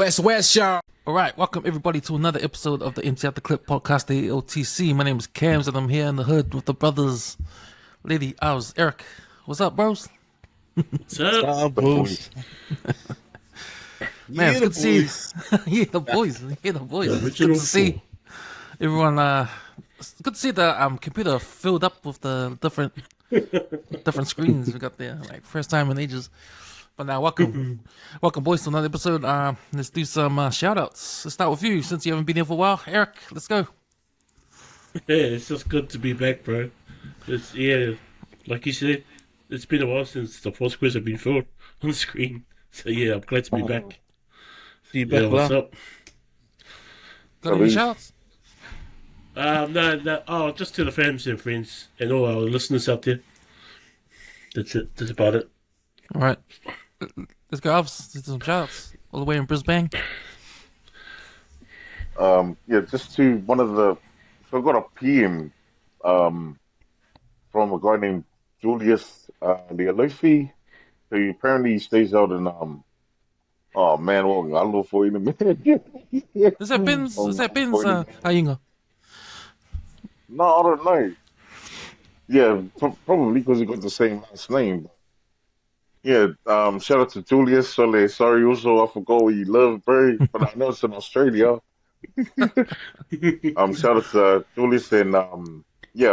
West, y'all. All right, welcome everybody to another episode of the Empty Out the Clip podcast, the OTC. My name is Cams and I'm here in the hood with the brothers, Lady Ours, Eric. What's up, bros? What's up? Stop, boys. Man, it's good to see you. boys. Yeah, the boys. It's good Original to see everyone. It's good to see the computer filled up with the different screens we got there. Like first time in ages. But now, welcome boys to another episode. Let's do some shout outs. Let's start with you since you haven't been here for a while. Eric, let's go. Yeah, it's just good to be back, bro. Like you said, it's been a while since the first quiz have been filled on the screen. So yeah, I'm glad to be back. See you back, What's up? Got any shout outs? No. Oh, just to the fans and friends and all our listeners out there. That's it. That's about it. All right. Let's go. Let's do some shout outs all the way in Brisbane. Just to one of the. So I got a PM from a guy named Julius Lealofi, who apparently stays out in oh man, well, I'll look for you in a minute. Is that Ben's? Ayinga? No, I don't know. Yeah, probably because he got the same last name. Yeah, shout out to Julius. Sorry, also I forgot where you live, bro, but I know it's in Australia. Shout out to Julius and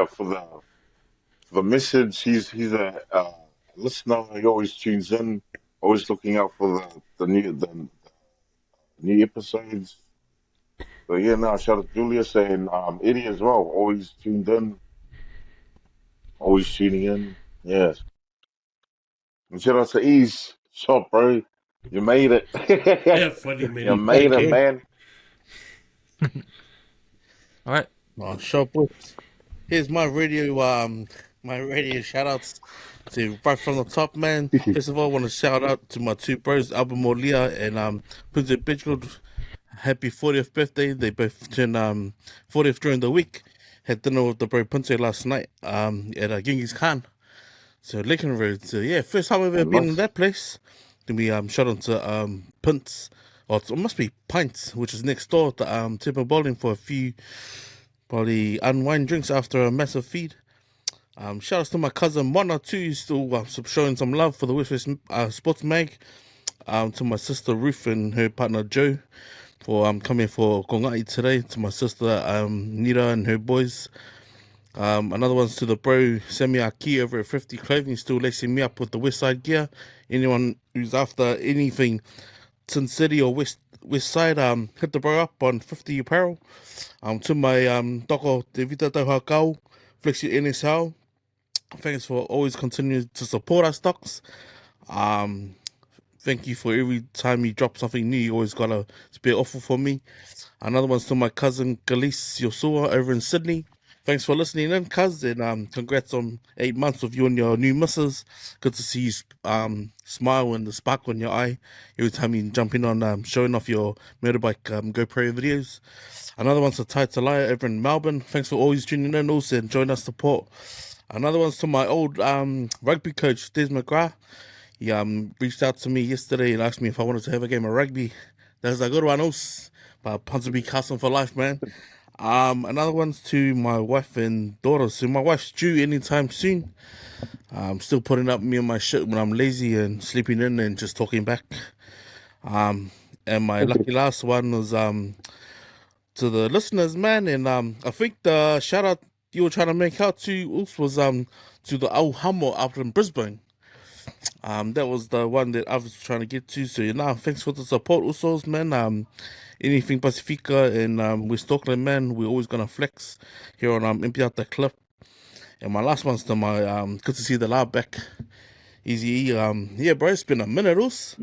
for the message. He's a listener. He always tunes in, always looking out for the new episodes. So yeah, shout out to Julius and Eddie as well. Always tuned in, always tuning in. Yes. And shout out to Ease Shop, bro. You made it. Yeah, funny man. You made it, man. All right. Oh, sure, boys. Here's my radio shout outs to right from the top, man. First of all, I want to shout out to my two bros, Albert Molia and Punta Bitchgold. Happy 40th birthday. They both turned 40th during the week. Had dinner with the bro Punta last night at Genghis Khan. So Lincoln Road. So yeah, first time I've ever been in that place. Then we shot onto Punts, or it must be Pints, which is next door to Tipper Bowling for a few probably unwind drinks after a massive feed. Shout outs to my cousin Mona too, who's still showing some love for the West Sports Mag. To my sister Ruth and her partner Joe for coming for Kongai today. To my sister Nita and her boys. Another one's to the bro Semi Aki over at 50 Clothing, still lacing me up with the West Side gear. Anyone who's after anything Tin City or West Side, hit the bro up on 50 Apparel. To my Doko Te Vita Tauha Kau, Flexi NSL. Thanks for always continuing to support our stocks. Thank you for every time you drop something new, you always got a spare offer for me. Another one's to my cousin Galise Yosua over in Sydney. Thanks for listening in, cuz, and congrats on 8 months of you and your new missus. Good to see you smile and the spark on your eye every time you jump in on showing off your motorbike GoPro videos. Another one's to Tai Talaya over in Melbourne. Thanks for always tuning in also and joining us support. Another one's to my old rugby coach, Des McGrath. He reached out to me yesterday and asked me if I wanted to have a game of rugby. That's a good one, else. But Punzabi Castle for life, man. Another one's to my wife and daughter. So my wife's due anytime soon. I'm still putting up me and my shit when I'm lazy and sleeping in and just talking back. And my lucky last one was to the listeners, man. And I think the shout out you were trying to make out to was to the Au Hamo out in Brisbane. That was the one that I was trying to get to. So thanks for the support, Usos, man. Anything Pacifica and West Auckland, man, we're always gonna flex here on Empty Out the Clip. And my last one's to my good to see the lab back. Easy, yeah, bro, it's been a minute, Us.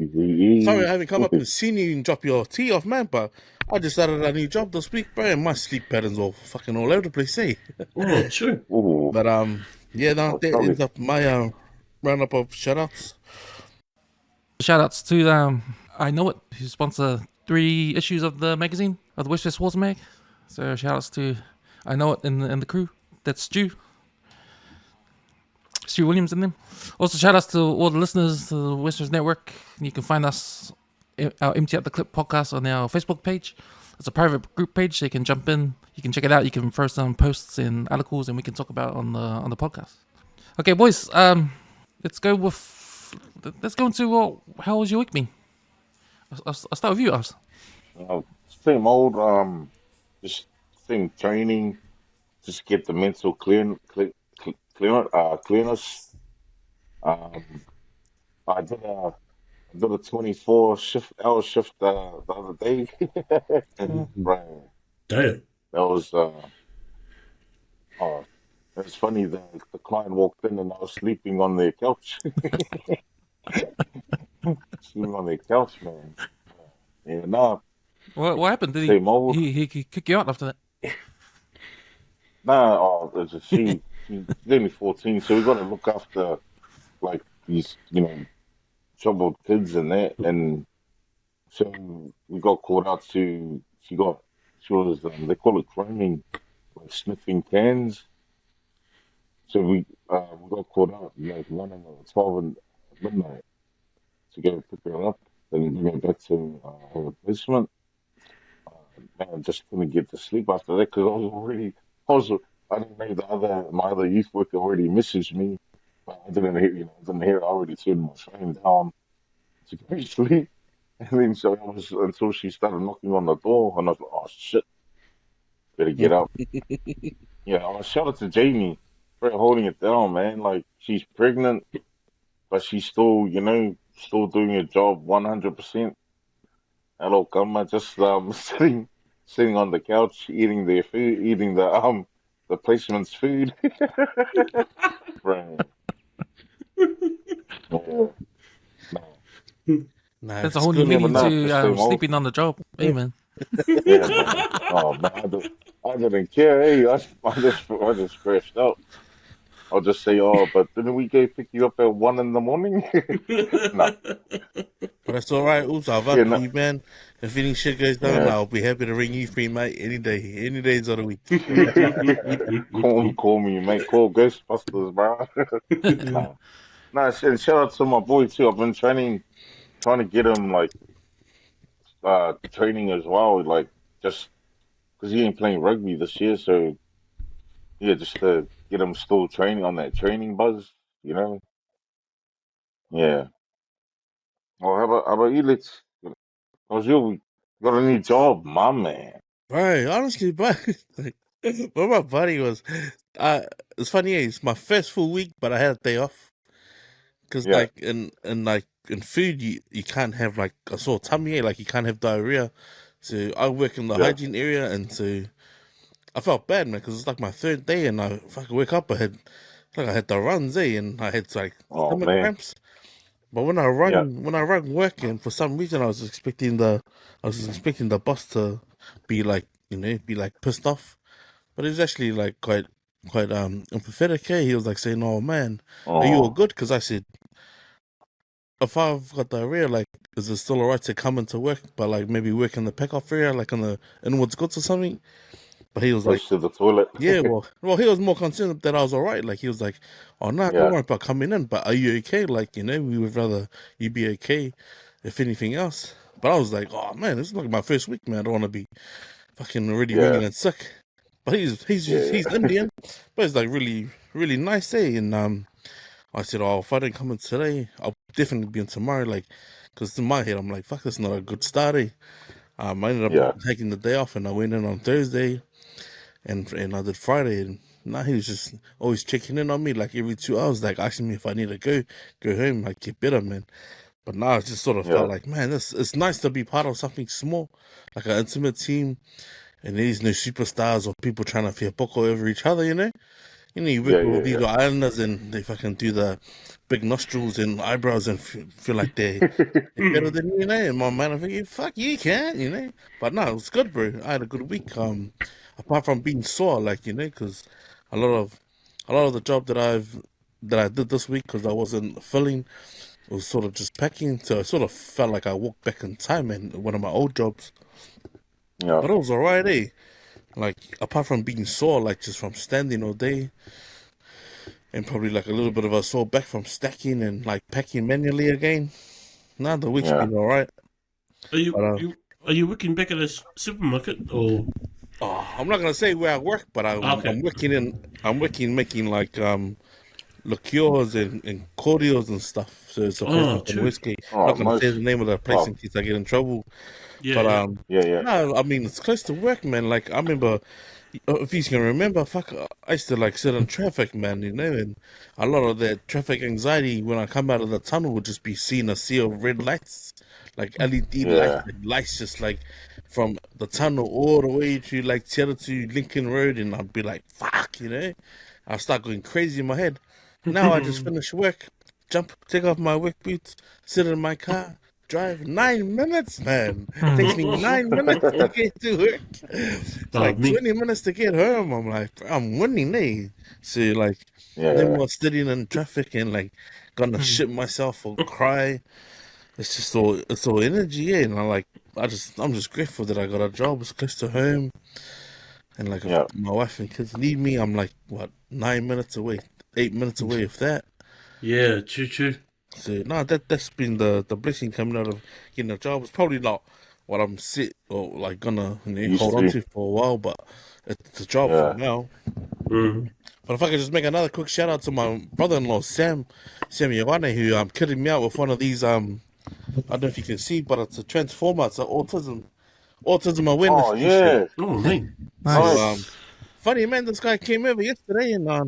Sorry I haven't come up and seen you and drop your tea off, man, but I just started a new job this week, bro, and my sleep patterns are fucking all over the place, eh? Oh, true. But that ends up my roundup of shoutouts. Shout outs to I Know It, who sponsor 3 issues of the magazine, of the West Sports Mag. So shout outs to I Know It and the crew. That's Stu Williams in them. Also shout outs to all the listeners to the West Network. You can find us our Empty Out the Clip podcast on our Facebook page. It's a private group page, so you can jump in, you can check it out, you can throw some posts and articles, and we can talk about it on the podcast. Okay, boys, let's go into how was your week been? I'll start with you, Us. Same old. Just same training. Just get the mental clearness. Um, I did a 24-hour shift the other day. Right. Damn. That was oh, it was funny. The client walked in and I was sleeping on their couch. Sleeping on their couch, man. Yeah, nah, What happened? Did same old. he kick you out after that? Nah, there's a she's only 14, so we got to look after like these, troubled kids and that, and so we got caught out to she was they call it chroming, like sniffing cans. So we got caught out like 12 and midnight to go pick her up and bring her back to her basement. Man, I just couldn't get to sleep after that because I didn't know my other youth worker already messaged me, but I didn't hear. I already turned my phone down to go to sleep, and then so it was until she started knocking on the door, and I was like, oh shit, better get up. Yeah, shout out to Jamie for holding it down, man. Like she's pregnant, but she's still, still doing her job 100%. Hello, Kama, just sitting on the couch, eating their food, eating the placement's food. Right. Yeah. No. Nah, That's a it's whole new good. meaning but no, to the same old. sleeping on the job. Hey, man. Yeah, man. Oh man, I didn't care. Hey, I just crashed out. I'll just say, oh, but didn't we go pick you up at 1 in the morning? No. But that's all right. Also, I've Yeah, up no. you, man. If any shit goes down, Yeah. I'll be happy to ring you free, mate. Any days of the week. Call me, mate. Call Ghostbusters, bro. No. No, shout out to my boy too. I've been trying to get him like training as well, like just because he ain't playing rugby this year, so yeah, just to get him still training on that training buzz, you know. Yeah. Well, how about you? How's your week? Got a new job, my man. Right, honestly, but like, what my buddy was, it's funny. It's my first full week, but I had a day off because, Yeah. like, in food, you can't have like a sore tummy, like you can't have diarrhea. So I work in the Yeah. hygiene area, and so I felt bad, man, because it's like my third day, and I fucking wake up, I had the runs, and I had like Oh stomach man. cramps. But Yeah. when I rang working, for some reason I was expecting the boss to be like, be like pissed off. But he was actually like quite empathetic. Hey, he was like saying, "Oh man, are you all Oh good?" Because I said, if I've got diarrhea, like, is it still alright to come into work, but like maybe work in the pack off area, like on the inwards goods or something? But he was like, close to the toilet. yeah, well, he was more concerned that I was alright. Like he was like, "Oh no, don't Yeah. worry about coming in, but are you okay? Like, we would rather you be okay, if anything else." But I was like, "Oh man, this is like my first week, man. I don't want to be fucking already Yeah. ringing in sick." But Yeah. he's Indian, but he's like really nice, eh? And I said, "Oh, if I don't come in today, I'll definitely be in tomorrow." Like, because in my head, I'm like, "Fuck, that's not a good start, eh?" I ended Yeah. up taking the day off, and I went in on Thursday, and I did Friday, and now he was just always checking in on me like every 2 hours, like asking me if I need to go home, like get better, man. But now I just sort of felt Yeah. like, man, it's nice to be part of something small, like an intimate team, and there's no superstars or people trying to fear poco over each other, you work Yeah. with these Yeah. islanders and they fucking do the big nostrils and eyebrows and feel like they're better than you, And my man, I'm thinking, fuck, you can't. But no, it was good, bro. I had a good week. Apart from being sore, like, because a lot of the job that I did this week, because I wasn't filling, was sort of just packing. So I sort of felt like I walked back in time and one of my old jobs. Yeah. But it was alright, eh? Like, apart from being sore, like just from standing all day, and probably like a little bit of a sore back from stacking and like packing manually again. Nah, the week's Yeah. been alright. Are But are you working back at a supermarket or? I'm not gonna say where I work, but Okay. I'm working making like liqueurs and cordials and stuff. So it's a place Oh, like on true. whiskey. Oh, Not gonna say nice. the name of the place Oh, in case I get in trouble. Yeah, But yeah. yeah, yeah. no, I mean it's close to work, man. Like I remember, if you can remember, fuck, I used to like sit in traffic, man. And a lot of that traffic anxiety when I come out of the tunnel would just be seeing a sea of red lights, like LED lights, Yeah, like lights just like from the tunnel all the way to like Seattle to Lincoln Road, and I'd be like, fuck. I start going crazy in my head. Now I just finish work, jump, take off my work boots, sit in my car, drive 9 minutes, man. Takes me 9 minutes to get to work. It's like Me. 20 minutes to get home. I'm like, I'm winning, eh? So like, no yeah, more sitting in traffic and like gonna shit myself or cry. It's all energy, yeah. And I'm just grateful that I got a job. It's close to home, and like if yeah, my wife and kids need me, I'm like what 9 minutes away, 8 minutes away, if that. Yeah, true, true. So no, that's been the blessing coming out of getting a job. It's probably not what I'm sit or like gonna used hold on to. to for a while, but it's a job for Yeah. now. Mm. But if I could just make another quick shout out to my brother-in-law Sam Yohane, who kidding me out with one of these I don't know if you can see, but it's a transformer. It's an autism awareness Oh, T-shirt. yeah. Oh, man. So Nice. Nice. funny man, this guy came over yesterday and I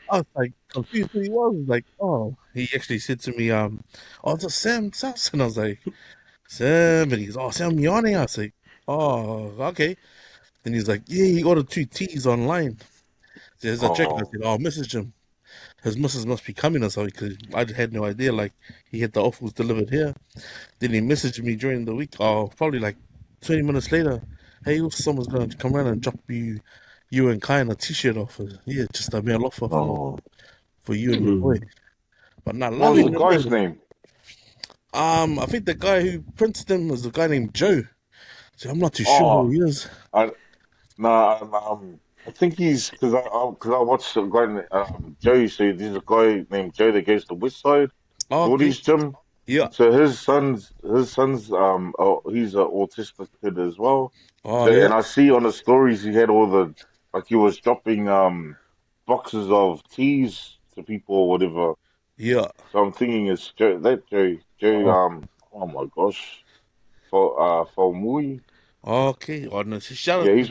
was like confused who he was. Like, oh, he actually said to me, oh, it's a Sam South, and I was like, Sam, and he goes, oh, Sam Yanni. I was like, oh, okay. Then he's like, yeah, he ordered 2 teas online. So there's a check. I Oh, said, oh, message him. His missus must be coming or something because I had no idea. Like, he had the offals delivered here. Then he messaged me during the week, probably like 20 minutes later. Hey, someone's going to come around and drop you and Kai a t-shirt offer. Yeah, just a mail offer oh. for you and your boy. Mm. But not What was the loving it, guy's man. name? I think the guy who printed them was a guy named Joe. So I'm not too sure who Oh, he is. I nah, I think he's because I watched a guy Joe. So there's a guy named Joe that goes to West Side Oh, okay. Geordie's gym. Yeah. So his son's he's an autistic kid as well. Oh, So yeah. and I see on the stories he had all the like he was dropping boxes of teas to people or whatever. Yeah. So I'm thinking it's Joe Oh, oh my gosh for Mui. okay. Oh, no. So Yeah,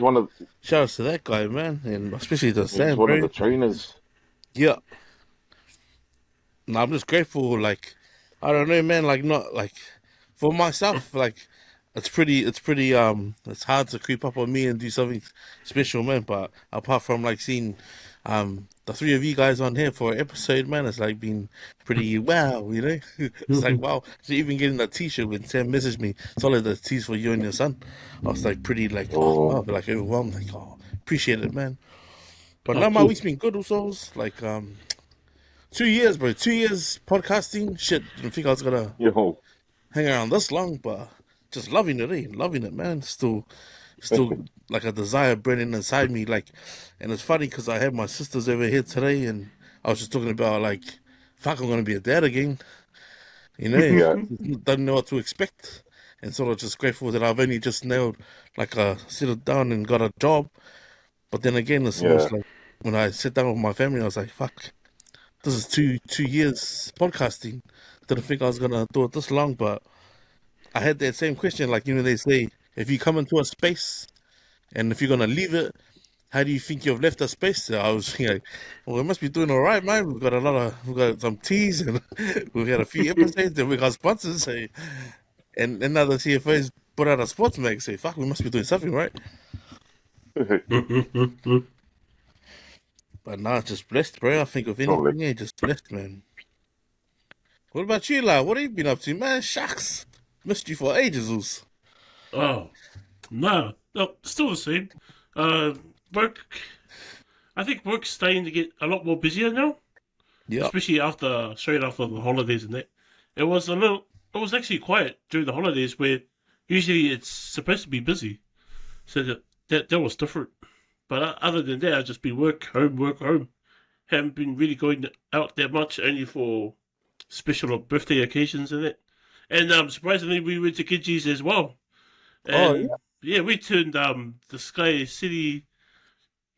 shout outs to that guy, man. And especially to he's Sam, one of bro. the trainers. Yeah. No, I'm just grateful. Like, I don't know, man. Like, not like for myself. Like, it's hard to creep up on me and do something special, man. But apart from like seeing, the three of you guys on here for an episode, man, it's like been pretty wow. It's like wow. So even getting a T-shirt when Sam messaged me, solid the tees for you and your son. I was like pretty like oh wow, Oh like overwhelmed, like oh appreciate it, man. But Oh, now my cool. week's been good also. Like 2 years, bro. 2 years podcasting. Shit, didn't think I was gonna yo. hang around this long, but just loving it, eh? Loving it, man. Still like a desire burning inside me. Like, and it's funny because I had my sisters over here today, and I was just talking about like, fuck, I'm gonna be a dad again. And Yeah, don't know what to expect, and sort of just grateful that I've only just nailed like settled down and got a job. But then again, it's yeah, almost like when I sit down with my family, I was like, fuck. This is 2 years podcasting. Didn't think I was gonna do it this long, but I had that same question. Like they say, if you come into a space and if you're gonna leave it, how do you think you've left the space? So I was thinking, like, well, we must be doing all right, man. We've got some teas and we've had a few episodes and we got sponsors. So, and now the CFOs put out a sports mag. Say, fuck, we must be doing something right. But now just blessed, bro. I think of totally. anything, yeah, just blessed, man. What about you, lad? What have you been up to, man? Shucks. Missed you for ages, Zeus. Oh, no, still the same. Uh, work. I think work's starting to get a lot more busier now, Yep. especially straight after the holidays and that. It was actually quiet during the holidays where usually it's supposed to be busy. So that was different. But other than that, I've just been work, home, work, home. Haven't been really going out that much, only for special or birthday occasions and that. And surprisingly, we went to Kiji's as well. Oh, And yeah, we turned the Sky City,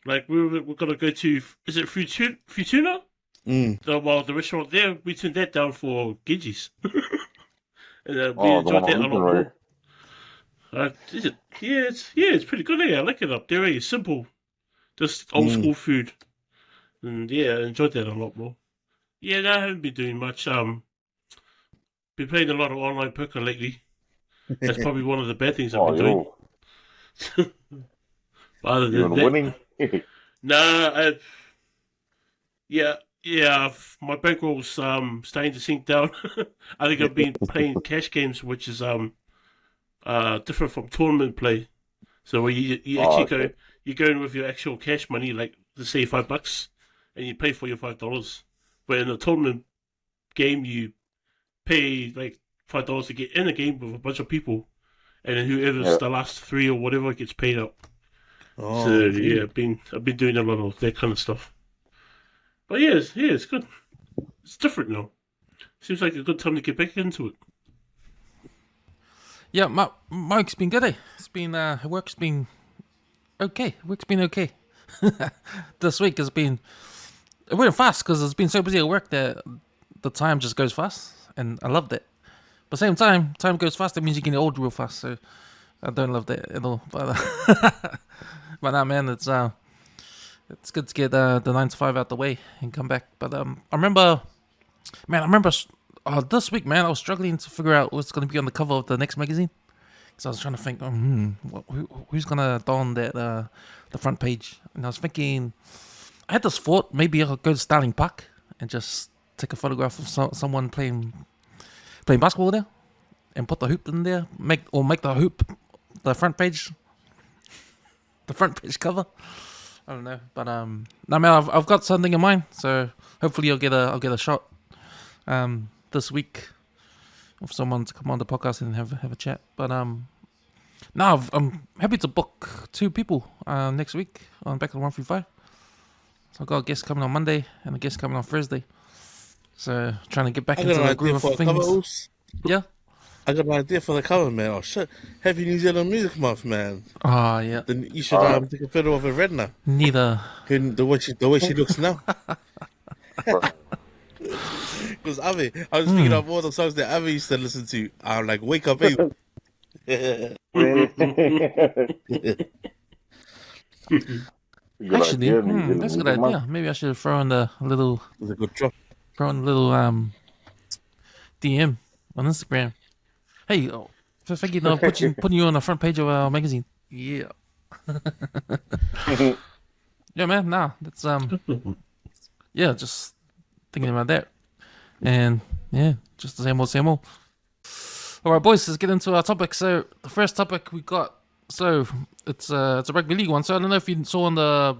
like we're gonna go to, is it Futuna? Mm. The restaurant there, we turned that down for Kiji's. And we Oh, the one enjoyed that on a lot Road. more. Is it? Yeah, it's pretty good. I like it up there. It's simple, just old school food, and yeah, I enjoyed that a lot more. Yeah, no, I haven't been doing much. Been playing a lot of online poker lately. That's probably one of the bad things I've Oh, been doing. But other you than been that, winning? nah, yeah, my bankroll's starting to sink down. I think I've been playing cash games, which is different from tournament play. So where you Oh, actually okay. you go in with your actual cash money, like let's say $5, and you pay for your $5. But in a tournament game, you pay like $5 to get in a game with a bunch of people, and then whoever's Yeah. the last three or whatever gets paid out. Oh, So yeah, I've been doing a lot of that kind of stuff. But it's good. It's different now. Seems like a good time to get back into it. Yeah, my week's been good. It's been work's been okay. Work's been okay. This week has been it went fast because it's been so busy at work that the time just goes fast, and I love that. But same time goes fast. That means you get old real fast. So I don't love that at all. But but nah, man, it's good to get the 9 to 5 out the way and come back. But I remember this week, man, I was struggling to figure out what's going to be on the cover of the next magazine. So I was trying to think, who's going to don that the front page? And I was thinking, I had this thought, maybe I'll go to Starling Park and just take a photograph of someone playing basketball there, and put the hoop in there, make the hoop the front page cover. I don't know, but no, man, I've got something in mind, so hopefully I'll get a shot this week of someone to come on the podcast and have a chat. But no, I'm happy to book 2 people next week on Back to 135. So I've got a guest coming on Monday and a guest coming on Thursday. So trying to get back I into got an the groove idea for of a cover, things. Oos. Yeah. I got an idea for the cover, man. Oh shit! Happy New Zealand Music Month, man. Ah, yeah. Then you should take a photo of a Redna. Neither. The way she looks now. Because Avi, I was thinking of all the songs that Avi used to listen to. I'm like, wake up, babe. Good Actually, idea, New Zealand that's a good Music Month. idea. Maybe I should throw in a little It's a good drop. DM on Instagram. Hey, for thinking of putting you on the front page of our magazine. Yeah. Yeah, man. Nah, that's yeah, just thinking about that, and yeah, just the same old. All right, boys, let's get into our topic. So the first topic we got, so it's a rugby league one. So I don't know if you saw on the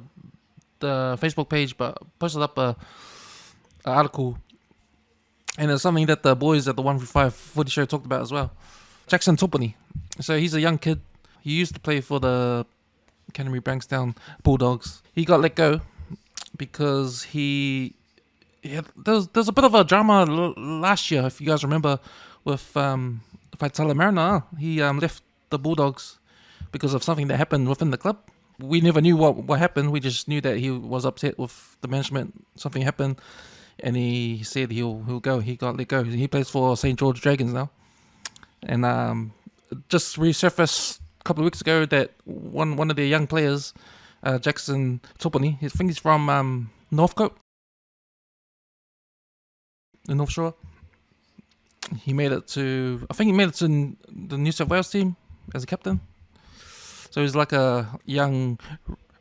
Facebook page, but I posted up a article, and it's something that the boys at the 135 Footy Show talked about as well. Jackson Topine. So he's a young kid. He used to play for the Canterbury Bankstown Bulldogs. He got let go because there's a bit of a drama last year, if you guys remember, with Faitala Mariner. He left the Bulldogs because of something that happened within the club. We never knew what happened. We just knew that he was upset with the management. Something happened, and he said he'll go. He got let go. He plays for St. George Dragons now, and just resurfaced a couple of weeks ago that one of their young players, Jackson Topine, I think he's from Northcote, the North Shore. He made it to the New South Wales team as a captain. So he's like a young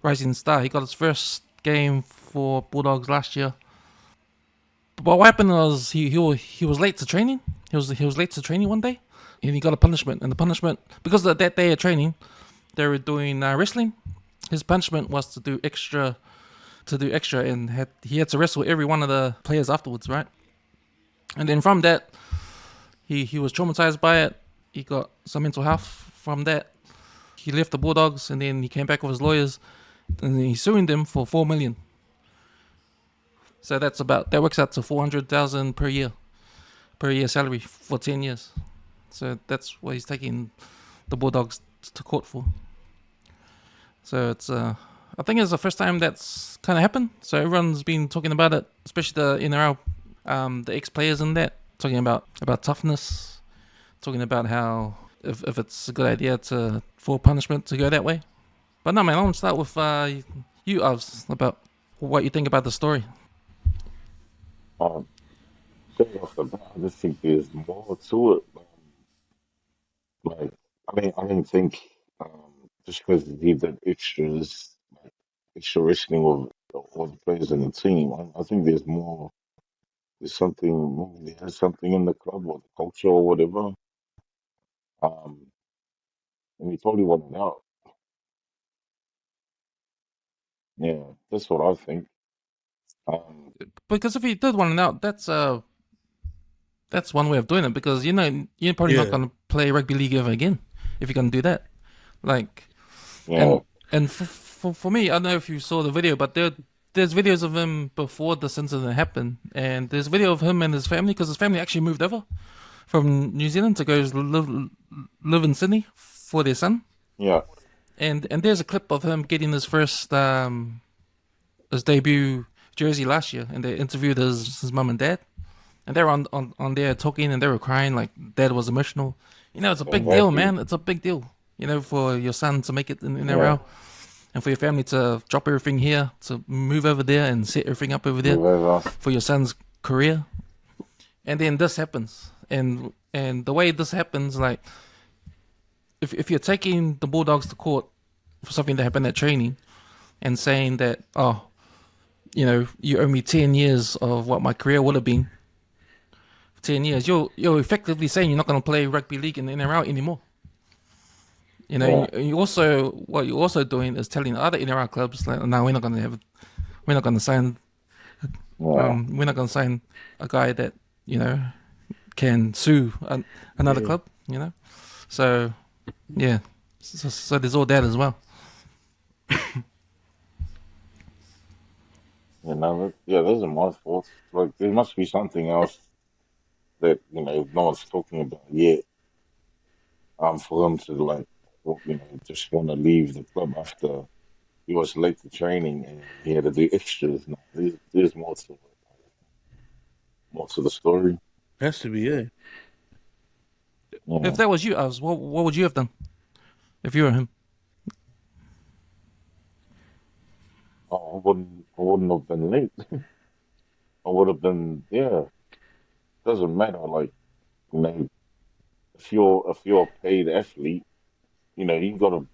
rising star. He got his first game for Bulldogs last year. But what happened was he was late to training. He was late to training one day, and he got a punishment. And the punishment, because of that day of training, they were doing wrestling. His punishment was to do extra, and he had to wrestle every one of the players afterwards, right? And then from that, he was traumatized by it. He got some mental health from that. He left the Bulldogs, and then he came back with his lawyers, and he's suing them for $4 million. So that works out to $400,000 per year salary for 10 years. So that's what he's taking the Bulldogs to court for. So it's I think it's the first time that's kind of happened. So everyone's been talking about it, especially the NRL, the ex-players in that, talking about toughness, talking about how if it's a good idea for punishment to go that way. But no, man, I want to start with you, Ovs, about what you think about the story. Um, Straight off the bat, I just think there's more to it. Like, I didn't think just because he did extras, like extra wrestling with all the players in the team. I think there's more. There's something. Maybe there's something in the club or the culture or whatever. Um, and he probably wanted out. Yeah, that's what I think. Um, Because if he did want it out, that's one way of doing it. Because you're probably not Yeah. gonna play rugby league ever again if you're gonna do that. Like, yeah, and for me, I don't know if you saw the video, but there's videos of him before this incident happened, and there's video of him and his family because his family actually moved over from New Zealand to go live in Sydney for their son. yeah, And there's a clip of him getting his first his debut jersey last year, and they interviewed his mum and dad, and they were on there talking, and they were crying like dad was emotional. It's a big deal, exactly. man. It's a big deal. For your son to make it in Yeah, NRL, and for your family to drop everything here to move over there and set everything up over there whoever. for your son's career. And then this happens, and the way this happens, like if you're taking the Bulldogs to court for something that happened at training and saying that, oh, you owe me 10 years of what my career would have been. 10 years, you're effectively saying you're not going to play rugby league in the NRL anymore. Yeah, You also, what you're also doing is telling other NRL clubs like, no, we're not going to sign, yeah, we're not going to sign a guy that can sue another Yeah. club. So yeah, so there's all that as well. yeah. Those are my thoughts. Like, there must be something else that no one's talking about yet. For them to like, just want to leave the club after he was late to training and he had to do extras. No, there's more to the story. Has to be, yeah. If Yeah. that was you, what would you have done if you were him? I wouldn't have been late. I would have been, yeah. Doesn't matter. Like, you know, if you're a paid athlete, you gotta,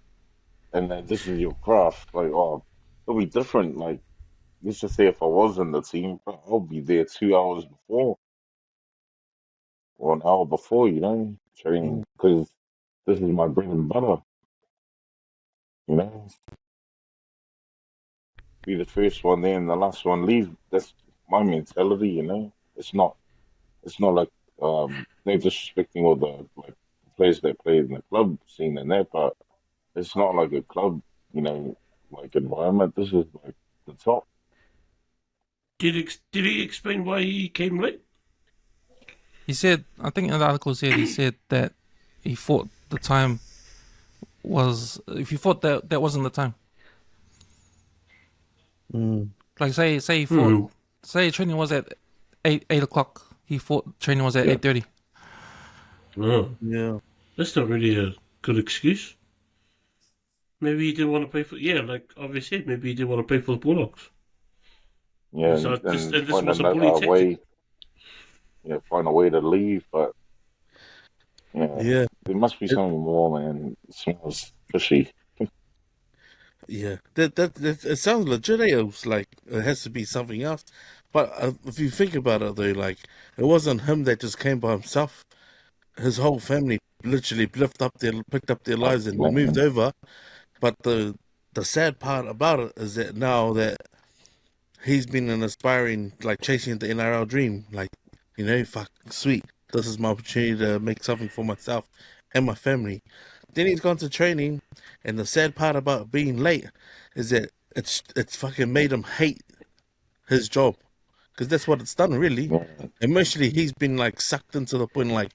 and then this is your craft. Like, oh, it'll be different. Like, let's just say if I was in the team, I'll be there 2 hours before or an hour before, training because this is my bread and butter. You know, be the first one there and the last one leave. That's my mentality. It's not like they're disrespecting all the like players that played in the club scene and that, but it's not like a club, like environment. This is like the top. Did he explain why he came late? He said, I think in the article said he said that he thought the time was, if he thought that wasn't the time. Mm. Like say he thought, Hmm. say training was at 8 o'clock. He thought training was at Yeah. 8:30. Oh, Yeah. that's not really a good excuse. Maybe he didn't want to pay for. Yeah, like obviously, maybe he didn't want to pay for the Bulldogs. Yeah, So and and this find was a bully a tactic. way, find a way to leave. But yeah, Yeah. there must be something more, man. It smells fishy. Yeah, that it sounds legit. It's like it has to be something else. But if you think about it, though, like it wasn't him that just came by himself. His whole family literally picked up their lives and moved Man. over. But the sad part about it is that now that he's been an aspiring, like chasing the NRL dream, like fuck, sweet. This is my opportunity to make something for myself and my family. Then he's gone to training, and the sad part about being late is that it's fucking made him hate his job, because that's what it's done really. Yeah, Emotionally, he's been like sucked into the point like,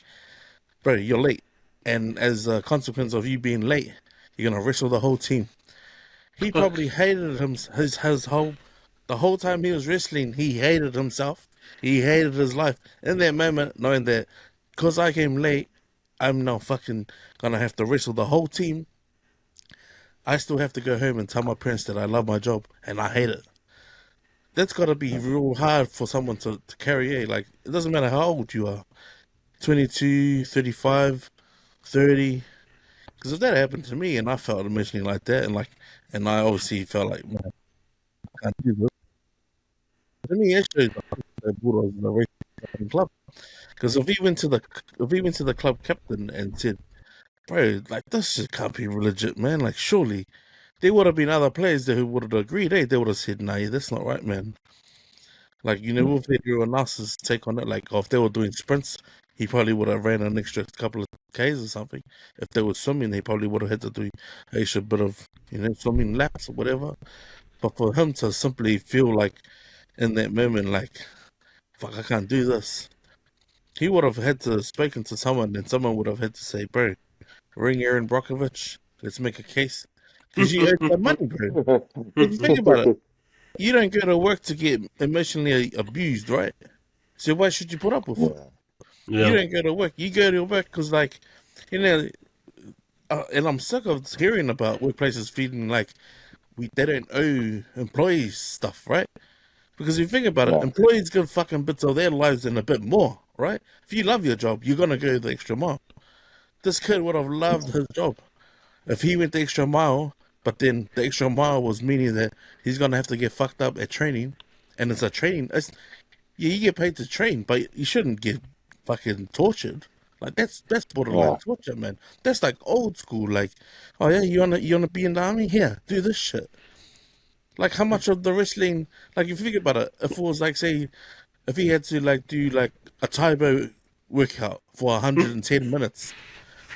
bro, you're late. And as a consequence of you being late, you're gonna wrestle the whole team. He probably hated his the whole time he was wrestling, he hated himself. He hated his life. In that moment, knowing that because I came late, I'm now fucking gonna have to wrestle the whole team. I still have to go home and tell my parents that I love my job and I hate it. That's gotta be real hard for someone to carry. Like, it doesn't matter how old you are, 22, 35, 30. Because if that happened to me and I felt emotionally like that, and I obviously felt like, man, I can't do this. To me, it shows the Bulldogs is a racing club. Because if he went to the club captain and said, bro, like, this just can't be legit, man. Like, surely there would have been other players there who would have agreed. They would have said, nah, that's not right, man. Like, with everyone else's take on it, like, if they were doing sprints, he probably would have ran an extra couple of Ks or something. If they were swimming, he probably would have had to do an extra bit of, swimming laps or whatever. But for him to simply feel like in that moment, like, fuck, I can't do this. He would have had to have spoken to someone, and someone would have had to say, bro, ring Aaron Brockovich. Let's make a case. Because you earned that money, bro. If you think about it, you don't go to work to get emotionally abused, right? So why should you put up with it? Yeah. You don't go to work. You go to work because, like, and I'm sick of hearing about workplaces feeling like they don't owe employees stuff, right? Because if you think about it, employees give fucking bits of their lives and a bit more, right? If you love your job, you're going to go the extra mile. This kid would have loved his job if he went the extra mile, but then the extra mile was meaning that he's going to have to get fucked up at training. And it's a training. You get paid to train, but you shouldn't get fucking tortured. Like, that's borderline torture, man. That's like old school. Like, oh yeah, you wanna be in the army? Here, do this shit. Like, how much of the wrestling? Like, if you think about it, if it was like, say, if he had to like do like a Taibo workout for 110 minutes,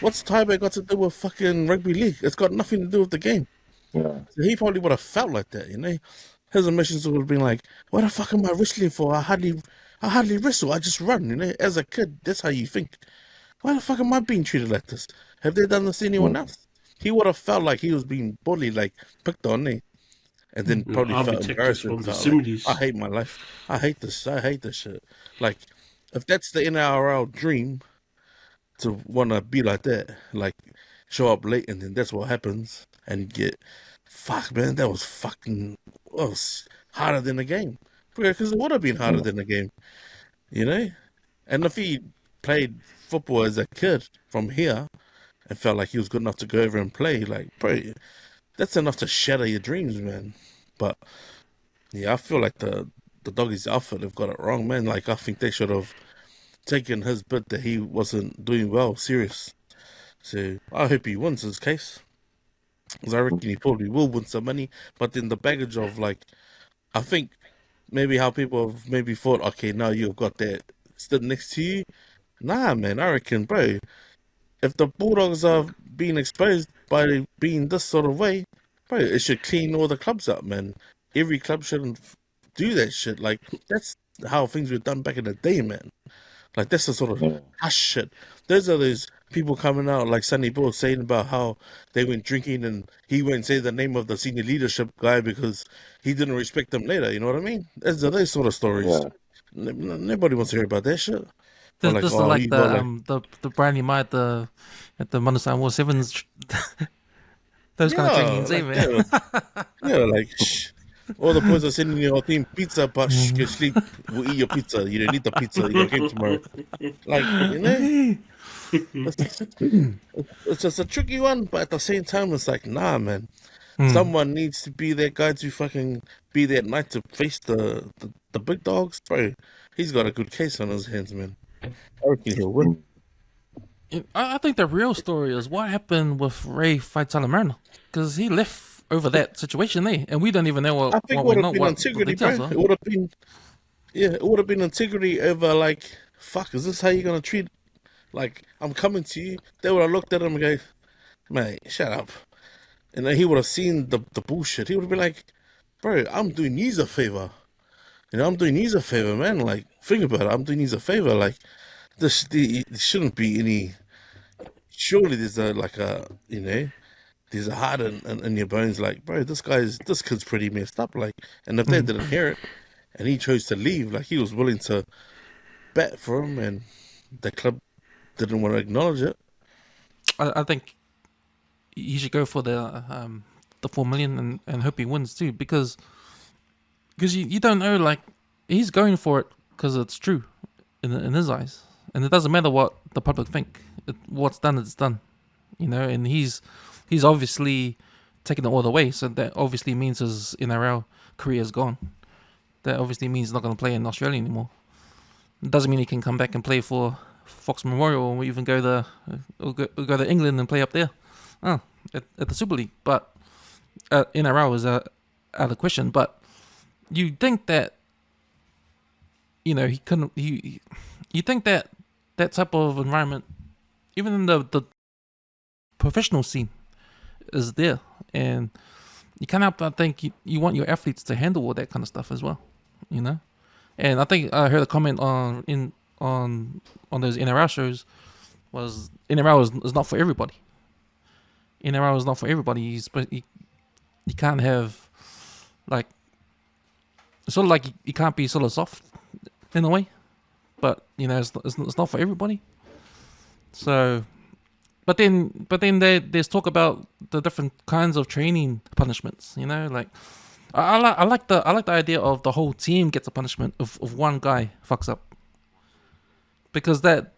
what's Taibo got to do with fucking rugby league? It's got nothing to do with the game. So he probably would have felt like that, His emotions would have been like, what the fuck am I wrestling for? I hardly wrestle. I just run, As a kid, that's how you think. Why the fuck am I being treated like this? Have they done this to anyone else? He would have felt like he was being bullied, like picked on, and then probably felt embarrassed. From the Like, 70s. I hate my life. I hate this shit. Like, if that's the NRL dream, to want to be like that, like, show up late and then that's what happens, and fuck, man, that was harder than the game. Because it would have been harder than the game, And if he played football as a kid from here and felt like he was good enough to go over and play, like, bro, that's enough to shatter your dreams, man. But yeah, I feel like the doggies outfit have got it wrong, man. Like, I think they should have taken his bit that he wasn't doing well serious. So I hope he wins his case, because I reckon he probably will win some money. But then the baggage of, like, I think maybe how people have maybe thought, okay, now you've got that stood next to you. Nah, man, I reckon, bro, if the Bulldogs are being exposed by being this sort of way, bro, it should clean all the clubs up, man. Every club shouldn't do that shit. Like, that's how things were done back in the day, man. Like, that's the sort of hush shit. Those are those people coming out, like Sonny Bill, saying about how they went drinking and he won't say the name of the senior leadership guy because he didn't respect them later. You know what I mean? Those are those sort of stories. Nobody wants to hear about that shit. This is like the Brandy Mai at the Manusang War Sevens. Those kind of drinkings, man. Like, shh. All the boys are sending your team pizza, but shh, go sleep. We'll eat your pizza. You don't need the pizza. You got game tomorrow. Like, it's just a tricky one, but at the same time, it's like, nah, man. Someone needs to be that guy to fucking be that night to face the big dogs, bro. He's got a good case on his hands, man. I reckon he'll win. I think the real story is what happened with Ray Faitala-Mariner, because he left over that situation there, and we don't even know what. I think it would have been integrity, bro. It would have been, it would have been integrity over, like, fuck, is this how you're gonna treat? Like, I'm coming to you. They would have looked at him and go, mate, shut up. And then he would have seen the bullshit. He would have been like, bro, I'm doing you a favor. I'm doing you a favor, man. Like, think about it. I'm doing you a favor. Like, there shouldn't be any surely there's there's a heart in your bones. Like, bro, this kid's pretty messed up. Like, and if they didn't hear it, and he chose to leave, like he was willing to bat for him, and the club didn't want to acknowledge it. I think he should go for the 4 million and hope he wins too, because you don't know, like, he's going for it because it's true in his eyes, and it doesn't matter what the public think. What's done is done, and he's obviously taken it all the way, so that obviously means his NRL career is gone. That obviously means he's not going to play in Australia anymore. It doesn't mean he can come back and play for Fox Memorial, or even go to England and play up there, at the Super League. But NRL is out of question. But you think that he couldn't. You think that type of environment, even in the professional scene, is there, and you can't help but think you want your athletes to handle all that kind of stuff as well, And I think I heard a comment on those NRL shows was NRL is not for everybody. NRL is not for everybody. You can't have, like, sort of like you can't be sort of soft in a way, but it's not for everybody. So, but then there's talk about the different kinds of training punishments. Like I like the idea of the whole team gets a punishment if one guy fucks up, because that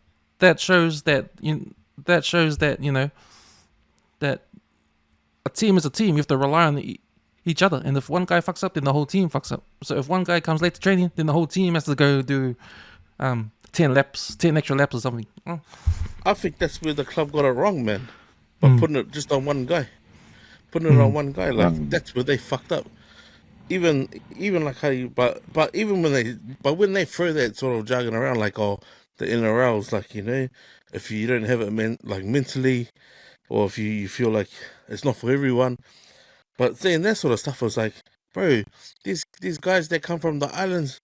shows that that a team is a team. You have to rely on each other, and if one guy fucks up, then the whole team fucks up. So if one guy comes late to training, then the whole team has to go do 10 extra laps or something. I think that's where the club got it wrong, man. By putting it just on one guy. Like, that's where they fucked up. Even like how you, but even when they throw that sort of jargon around, like, the NRLs, like, if you don't have it mentally, or if you feel like it's not for everyone, but saying that sort of stuff was like, bro, these guys that come from the islands,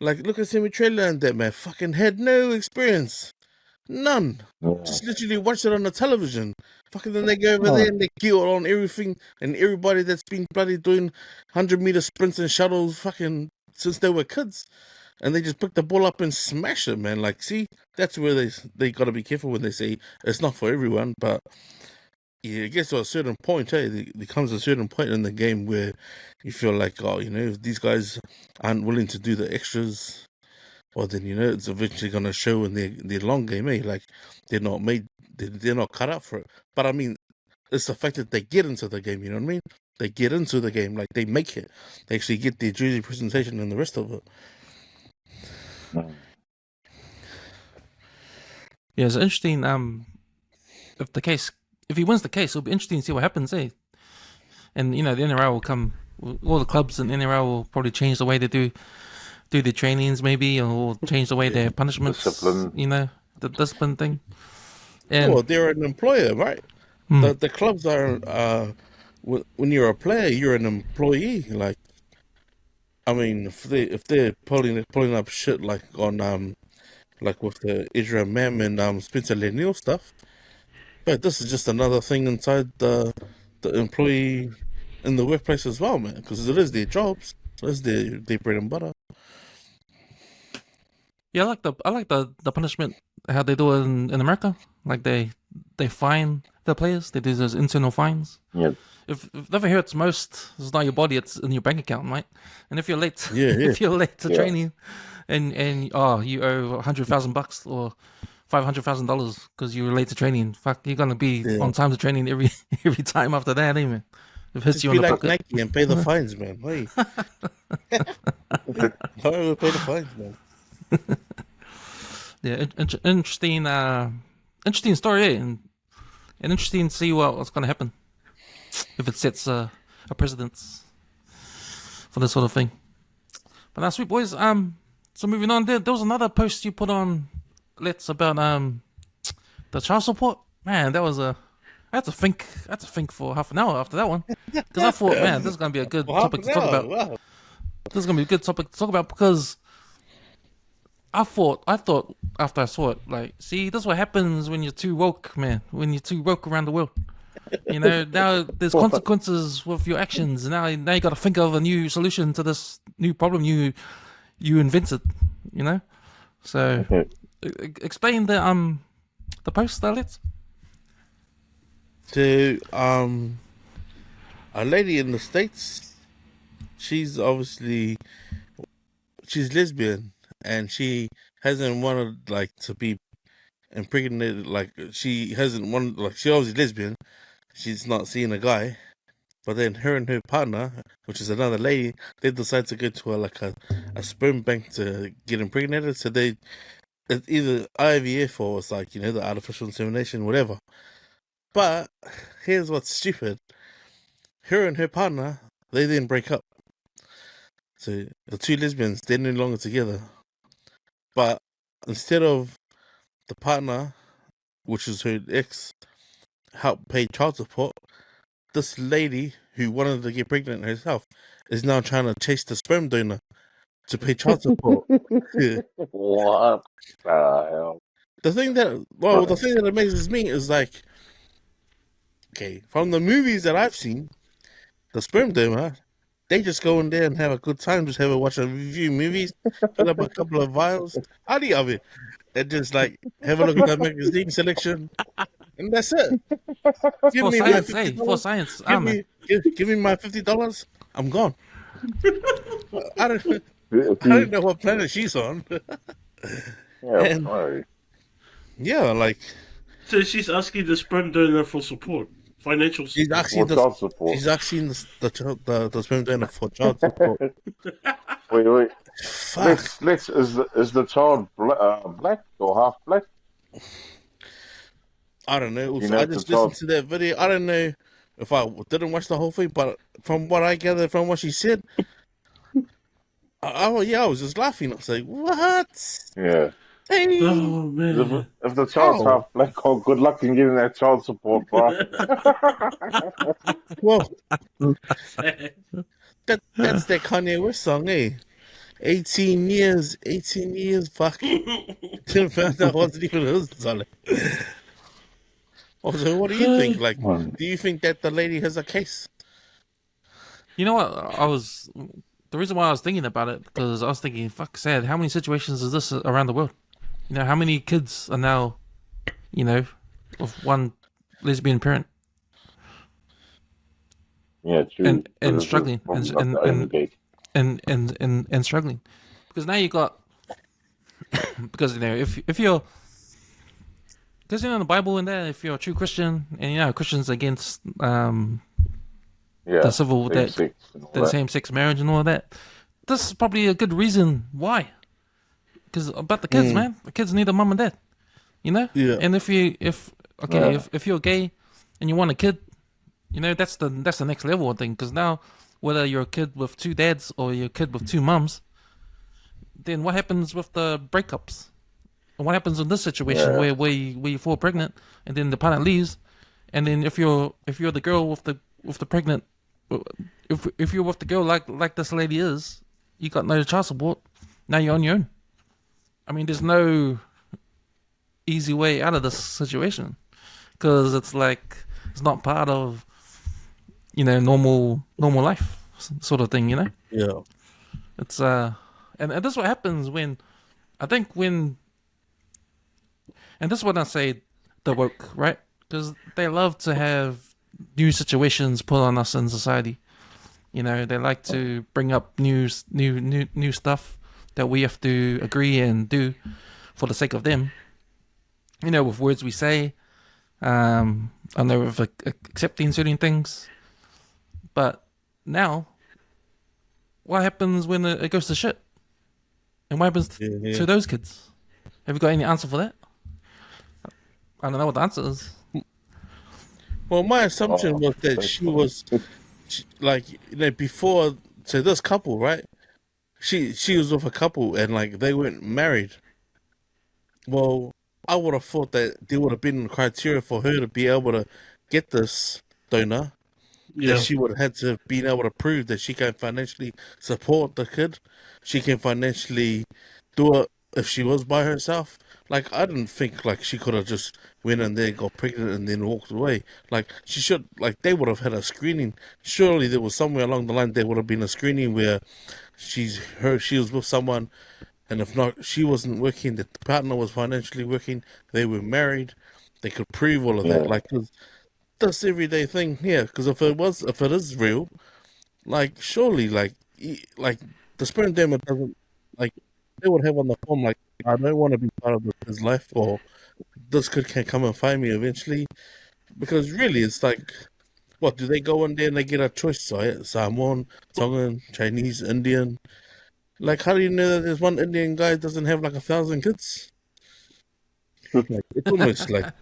like, look at Semi Trailer and that, man, fucking had no experience. None. Just literally watch it on the television. Fucking then they go over there and they kill on everything and everybody that's been bloody doing 100-meter sprints and shuttles fucking since they were kids. And they just pick the ball up and smash it, man. Like, see, that's where they got to be careful when they say it's not for everyone. But yeah, it gets to a certain point, there comes a certain point in the game where you feel like, if these guys aren't willing to do the extras, well, then it's eventually gonna show in their long game, Like, they're not cut out for it. But I mean, it's the fact that they get into the game. You know what I mean? They get into the game, like they make it. They actually get their jersey presentation and the rest of it. Yeah, it's interesting. If he wins the case, it'll be interesting to see what happens, And the NRL will come. All the clubs in NRL will probably change the way they do their trainings, maybe, or change the way their punishments. Discipline. The discipline thing. And well, they're an employer, right? The clubs are. When you're a player, you're an employee. Like, I mean, if they're pulling up shit like on like with the Israel Mam and Spencer Lanier stuff, but this is just another thing inside the employee in the workplace as well, man. Because it is their jobs, it's their bread and butter. Yeah, I like the punishment how they do it in America. Like they fine the players. They do those internal fines. Yeah. If never hurts most, it's not your body, it's in your bank account, right? And if you're late, Yeah. if you're late to training, and you owe $100,000 or $500,000 because you were late to training, fuck, you're gonna be on time to training every time after that, ain't it? It hits Just you be on the like pocket. Nike and pay the fines, man. Hey. Pay the fines, man. Yeah, interesting story, and interesting to see what's gonna happen if it sets a precedence for this sort of thing. But now, sweet boys, so moving on, there was another post you put on Let's about the child support. Man, that was I had to think for half an hour after that one, because I thought, man, this is gonna be a good topic to talk about. Wow. This is gonna be a good topic to talk about because I thought after I saw it, like, see, this is what happens when you're too woke, man. When you're too woke around the world. Now there's consequences with your actions. Now you got to think of a new solution to this new problem you invented. So explain the post, let's. So a lady in the States, she's lesbian, and she hasn't wanted like to be impregnated. Like she hasn't wanted, like she obviously lesbian. She's not seeing a guy, but then her and her partner, which is another lady, they decide to go to a sperm bank to get impregnated. So it's either IVF or it's like the artificial insemination, whatever. But here's what's stupid: her and her partner, they then break up. So the two lesbians, they're no longer together. But instead of the partner, which is her ex, help pay child support, this lady who wanted to get pregnant herself is now trying to chase the sperm donor to pay child support. What the hell? The thing that amazes me is like, okay, from the movies that I've seen, the sperm donor, they just go in there and have a good time, just watch a review movies, fill up a couple of vials, any of it, and just like have a look at the magazine selection, and that's it. Give For me science, my hey, $50. for science. Give me my $50. I'm gone. I don't If I don't you- know what planet she's on. Yeah, And- right. Yeah, like So she's asking the sperm donor for support, financial support. she's actually For child support. she's asking the sperm donor for child support. Wait. Fuck. Is the child black or half black? I don't know. You So know, I the just child- listened to that video. I don't know if I didn't watch the whole thing, but from what I gathered from what she said, I was just laughing. I was like, "What? Yeah. Hey, Oh man. If the child's How? half black, oh, good luck in getting that child support, bro. well, that's that Kanye West song, eh? 18 years, fuck. Didn't find out wasn't even his son. So what do you think? Like, do you think that the lady has a case? You know what? The reason why I was thinking about it, because I was thinking, fuck, sad. How many situations is this around the world? How many kids are now, with one lesbian parent Yeah, true. and This is struggling probably and not and the only case. and struggling, because now you got because if you're because in the Bible in there, if you're a true Christian and Christians against Yeah, the civil same that sex and all the that. same-sex marriage and all that. This is probably a good reason why. Because about the kids, man, the kids need a mom and dad, Yeah. And if you're gay and you want a kid, that's the next level of thing. Because now, whether you're a kid with two dads or you're a kid with two mums, then what happens with the breakups? And what happens in this situation Yeah. where you fall pregnant and then the partner leaves, and then if you're the girl with the pregnant, if you're with the girl like this lady is, you got no child support. Now you're on your own. I mean, there's no easy way out of this situation, because it's like it's not part of normal life sort of thing. Yeah. It's and this is what happens when and this is what I say the woke, right? Because they love to have new situations put on us in society. They like to bring up new stuff that we have to agree and do for the sake of them. With words we say, I know with accepting certain things. But now, what happens when it goes to shit? And what happens to those kids? Have you got any answer for that? I don't know what the answer is. Well, my assumption was that she was before to this couple, right? She was with a couple and like they weren't married. Well, I would have thought that there would have been criteria for her to be able to get this donor. Yeah. That she would have had to been able to prove that she can financially support the kid. She can financially do it if she was by herself, like I didn't think like she could have just went in there, got pregnant, and then walked away. Like she should, like they would have had a screening. Surely there was somewhere along the line there would have been a screening where she was with someone, and if not, she wasn't working. The partner was financially working. They were married. They could prove all of that. Yeah. Like 'cause that's everyday thing here. Because if it is real, like surely, like the sperm donor doesn't like they would have on the form like I don't want to be part of his life, or this kid can come and find me eventually. Because really, it's like, what do they go in there and they get a choice? So Samoan, Tongan, Chinese, Indian. Like, how do you know that there's one Indian guy that doesn't have like 1,000 kids? Like,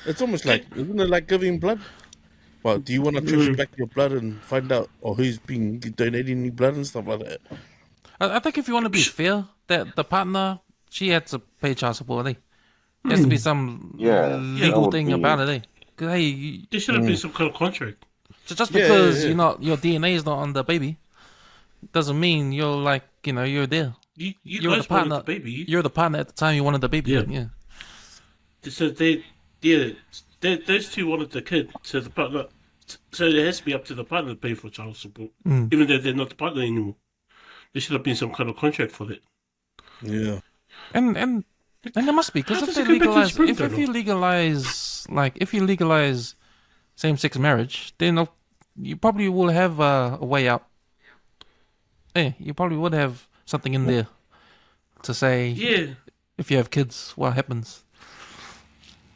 it's almost like, isn't it like giving blood? Well, do you want to trace back your blood and find out or who's been donating your blood and stuff like that? I think if you want to be fair, that the partner, she had to pay child support, eh? There has to be some Yeah, legal that would thing be- about it, eh? 'Cause, hey, There should have been some kind of contract. just Yeah, because yeah. your DNA is not on the baby, doesn't mean you're like, you're there. You You're guys the partner. wanted the baby. You're the partner at the time you wanted the baby. Yeah. Yeah. So those two wanted the kid. So the partner. So it has to be up to the partner to pay for child support, even though they're not the partner anymore. There should have been some kind of contract for that. Yeah. And there must be, because How if does they it go back to legalize, sperm if you legalize same-sex marriage, then you probably will have a way out. You probably would have something in there to say, Yeah, if you have kids, what happens?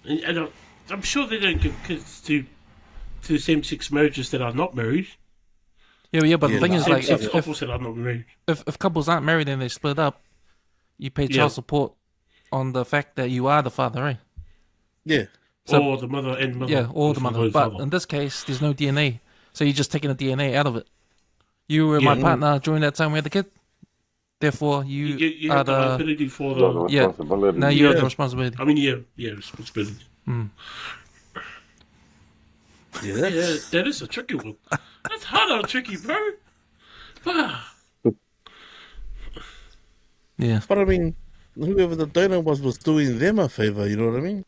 and I'm sure they don't give kids to same-sex marriages that are not married. Yeah, but the Yeah, thing is, like, Same-sex if couples that are not married. if couples aren't married and they split up, you pay child Yeah. support on the fact that you are the father, eh? Yeah. So- Or the mother and mother. Yeah, or the father mother. and But father. in this case, there's no DNA, so you're just taking the DNA out of it. You were my Yeah. partner during that time we had the kid. Therefore, you you are have the the liability for The the. Yeah. responsibility. now you're Yeah. the responsibility. I mean, yeah, responsibility. Yeah. Yeah, that is a tricky one. That's hard on tricky, bro. Ah. Yeah, But I mean, whoever the donor was doing them a favor, you know what I mean?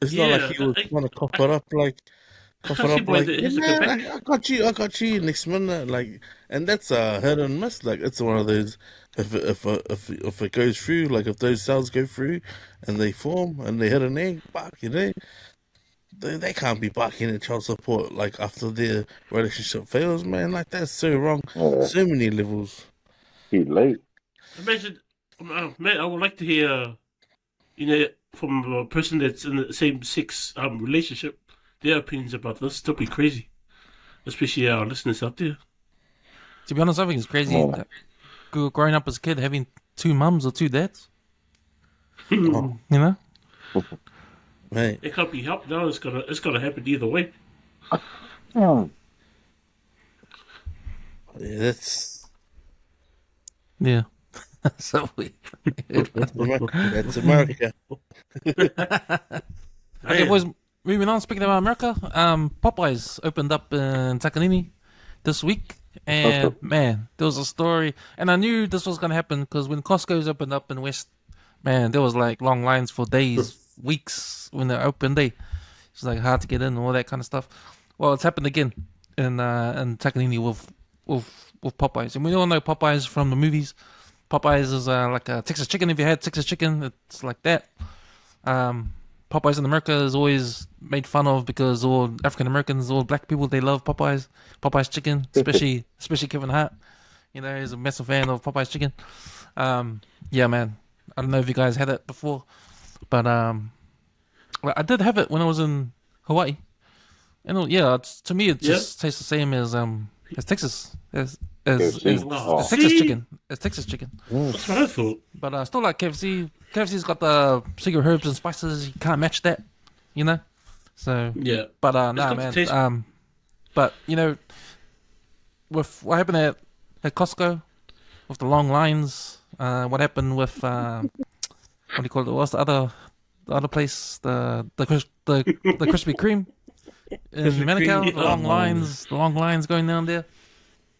It's not Yeah, like he was I- trying to cough it up like, can't see why it has to go back. I got you next minute, like, and that's a hit and miss. Like, it's one of those, if it goes through, like if those cells go through and they form and they hit an egg, fuck, they can't be barking at child support like after their relationship fails, man. Like that's so wrong, Yeah. so many levels. Too late. Imagine, man, I would like to hear, from a person that's in the same sex relationship, their opinions about this. That'd be crazy, especially our listeners out there. to be honest, I think it's crazy. Oh. That growing up as a kid, having two mums or two dads. Oh, You know, man, It can't be helped now. It's gonna happen either way. Hmm. yeah, that's yeah. So we. that's America. Okay, boys. Moving on. Speaking about America, Popeyes opened up in Takanini this week, and man, there was a story, and I knew this was gonna happen because when Costco's opened up in West, man, there was like long lines for days, weeks when they opened. It's like hard to get in and all that kind of stuff. Well, it's happened again in Takanini with Popeyes, and we all know Popeyes from the movies. Popeyes is like a Texas chicken. If you had Texas chicken, it's like that. Popeyes in America is always made fun of because all African Americans, all black people, they love Popeyes chicken, especially Kevin Hart. He's a massive fan of Popeyes chicken. Yeah, man. I don't know if you guys had it before, but well, I did have it when I was in Hawaii, and yeah, to me it just tastes the same as Texas, as Oh, Texas see? chicken, as Texas chicken. That's what I thought. But I still like KFC. KFC's got the secret herbs and spices. You can't match that, So, Yeah. but got nah, the man. taste. But with what happened at Costco, with the long lines, what happened with what do you call it? What's the other place? The Krispy Kreme in Krispy Manukau. Kreme, The long lines going down there.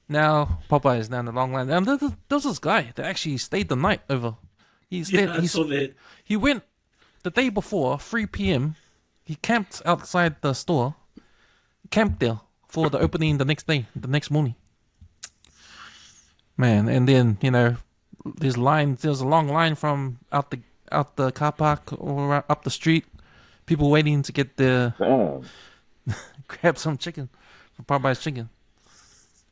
Now Popeyes down the long line. And there was this guy that actually stayed the night over. He stayed. Yeah, I saw that. He went the day before 3 p.m. He camped outside the store. Camped there for the opening the next day, the next morning. Man, and then there's lines. There's a long line from out the car park or up the street. People waiting to get Damn. grab some chicken from Popeyes chicken.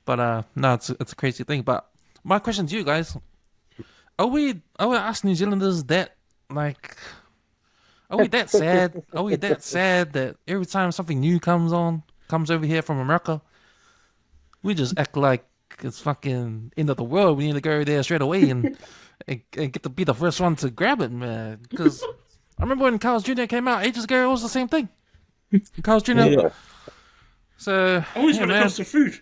But no, it's a crazy thing. But my question to you guys: Are we us New Zealanders that like? Are we that sad? Are we that sad that every time something new comes over here from America, we just act like it's fucking end of the world? We need to go there straight away and get to be the first one to grab it, man. Because I remember when Carl's Jr. came out ages ago, it was the same thing. Carl's Jr. Yeah. So Always yeah, when it man. comes to food.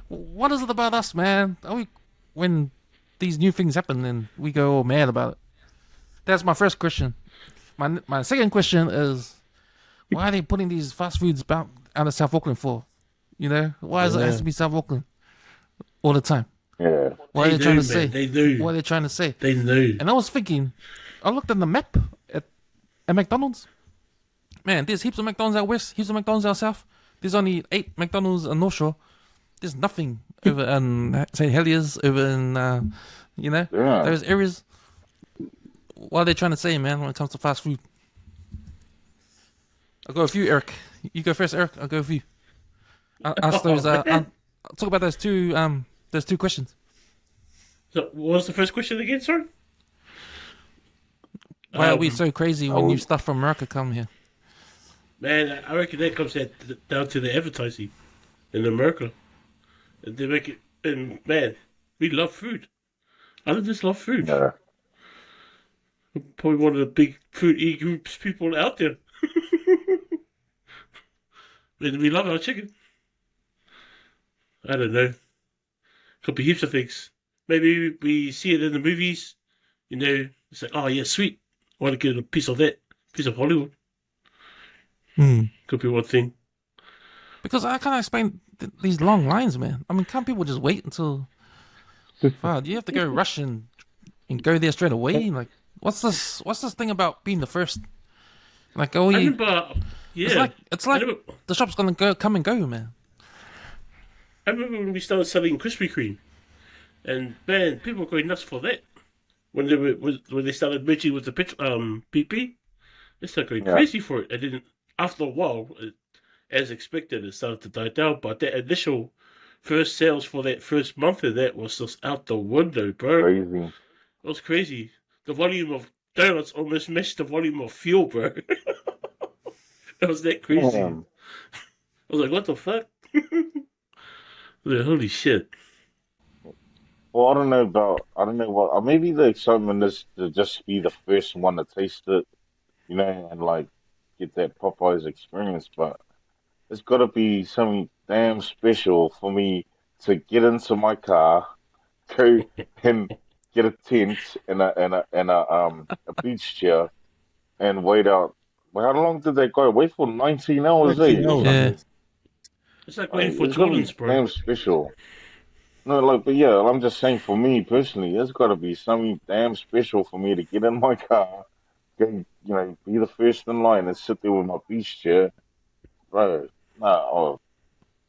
What is it about us, man? Are we when these new things happen and we go all mad about it? That's my first question. My second question is, why are they putting these fast foods out of South Auckland for? Why does it have to be South Auckland all the time? Yeah. What are they trying to say? They do. What are they trying to say? They knew. And I was thinking, I looked at the map at McDonald's. Man, there's heaps of McDonald's out west, heaps of McDonald's out south. There's only 8 McDonald's on North Shore. There's nothing over in St. Heliers, over in those areas. What are they trying to say, man, when it comes to fast food? I'll go with you, Eric. You go first, Eric. I'll go with you. I'll ask those. I'll talk about those two questions. So, what was the first question again, sorry? Why are we so crazy when new stuff from America come here? Man, I reckon that comes down to the advertising in America. And they make it, and man, we love food. I just love food. Yeah. Probably one of the big food groups people out there. And we love our chicken. I don't know. Could be heaps of things. Maybe we see it in the movies. It's like, oh yeah, sweet. I want to get a piece of that. Piece of Hollywood. Could be one thing. Because I can't explain these long lines, man. I mean, can't people just wait until? Wow, do you have to go rush and go there straight away? Like, what's this thing about being the first? Like, I remember, yeah. It's like the shop's gonna come and go, man. I remember when we started selling Krispy Kreme, and man, people were going nuts for that. When they started merging with the PP, they started going crazy for it. And then after a while, as expected, it started to die down. But that initial first sales for that first month of that was just out the window, bro. Crazy. It was crazy. The volume of donuts almost matched the volume of fuel, bro. It was that crazy. Damn. I was like, what the fuck? Like, holy shit. Well, I don't know what, maybe the excitement is to just be the first one to taste it, and like get that Popeyes experience, but it's got to be something damn special for me to get into my car, go and get a tent and a beach chair and wait out. Well, how long did they go? Wait for 19 hours, 19 hours. Yeah. It's like waiting for It's gotta be Jordans, bro. damn special. No, but yeah, I'm just saying for me personally, there's got to be something damn special for me to get in my car, go, be the first in line and sit there with my beach chair. Bro,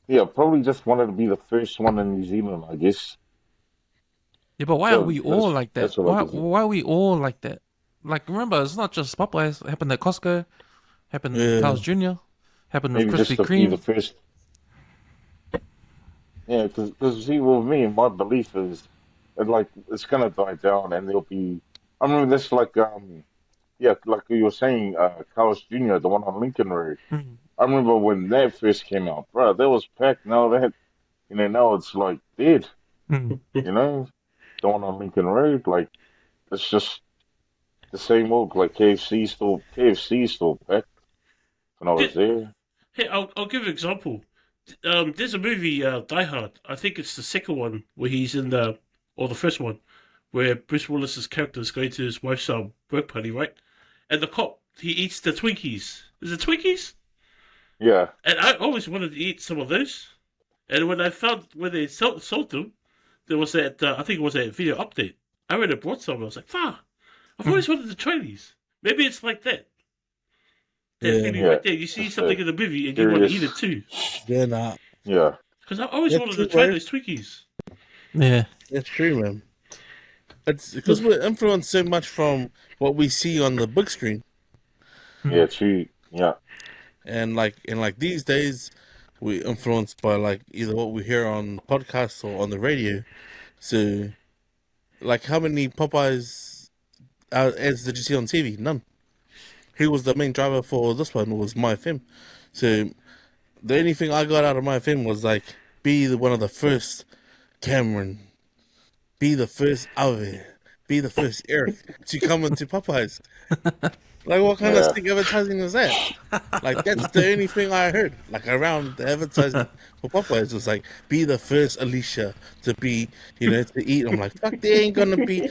yeah, probably just wanted to be the first one in New Zealand, I guess. Yeah, but why are we all like that? that's what I think. Why are we all like that? Like, remember, it's not just Popeyes. It happened at Costco. Happened with Carl's Jr. Happened with Maybe just Krispy to be the Kreme. first. Yeah, because see, with me, my belief is, it's gonna die down, and there'll be. I mean, that's like like you were saying, Carl's Jr., the one on Lincoln Road. Mhm. I remember when that first came out, bro. That was packed. Now now it's like dead. Mhm. The one on Lincoln Road, like it's just the same old. Like KFC is still packed when I was there. Hey, I'll give an example. There's a movie, Die Hard. I think it's the second one where he's in or the first one, where Bruce Willis's character is going to his wife's work party, right? And the cop, he eats the Twinkies. Is it Twinkies? Yeah, And I always wanted to eat some of those. And when I found where they sold them, there was that I think it was a video update. I went and bought some. I was like, "Fuck! I've always wanted to try these. Maybe it's like that. That Yeah. feeling Yeah. right there. You see It's something a in the movie and you want to eat curious- it too. Yeah, nah. Yeah. Because I always That's wanted true, to try bro. those Twinkies. Yeah. That's true, man. It's because we're influenced so much from what we see on the big screen, Yeah, true. Yeah. and like these days, we're influenced by like either what we hear on podcasts or on the radio. So, like, how many Popeyes ads did you see on TV? None. Who was the main driver for this one? Was My FM. So, the only thing I got out of My FM was like, be one of the first Cameron, be the first Avi, be the first Eric to come into Popeyes. Like, what kind of Yeah. sick advertising is that? Like, that's the only thing I heard. Like, around the advertising for Popeyes was like, be the first Alicia to be, to eat. I'm like, fuck, they ain't gonna be.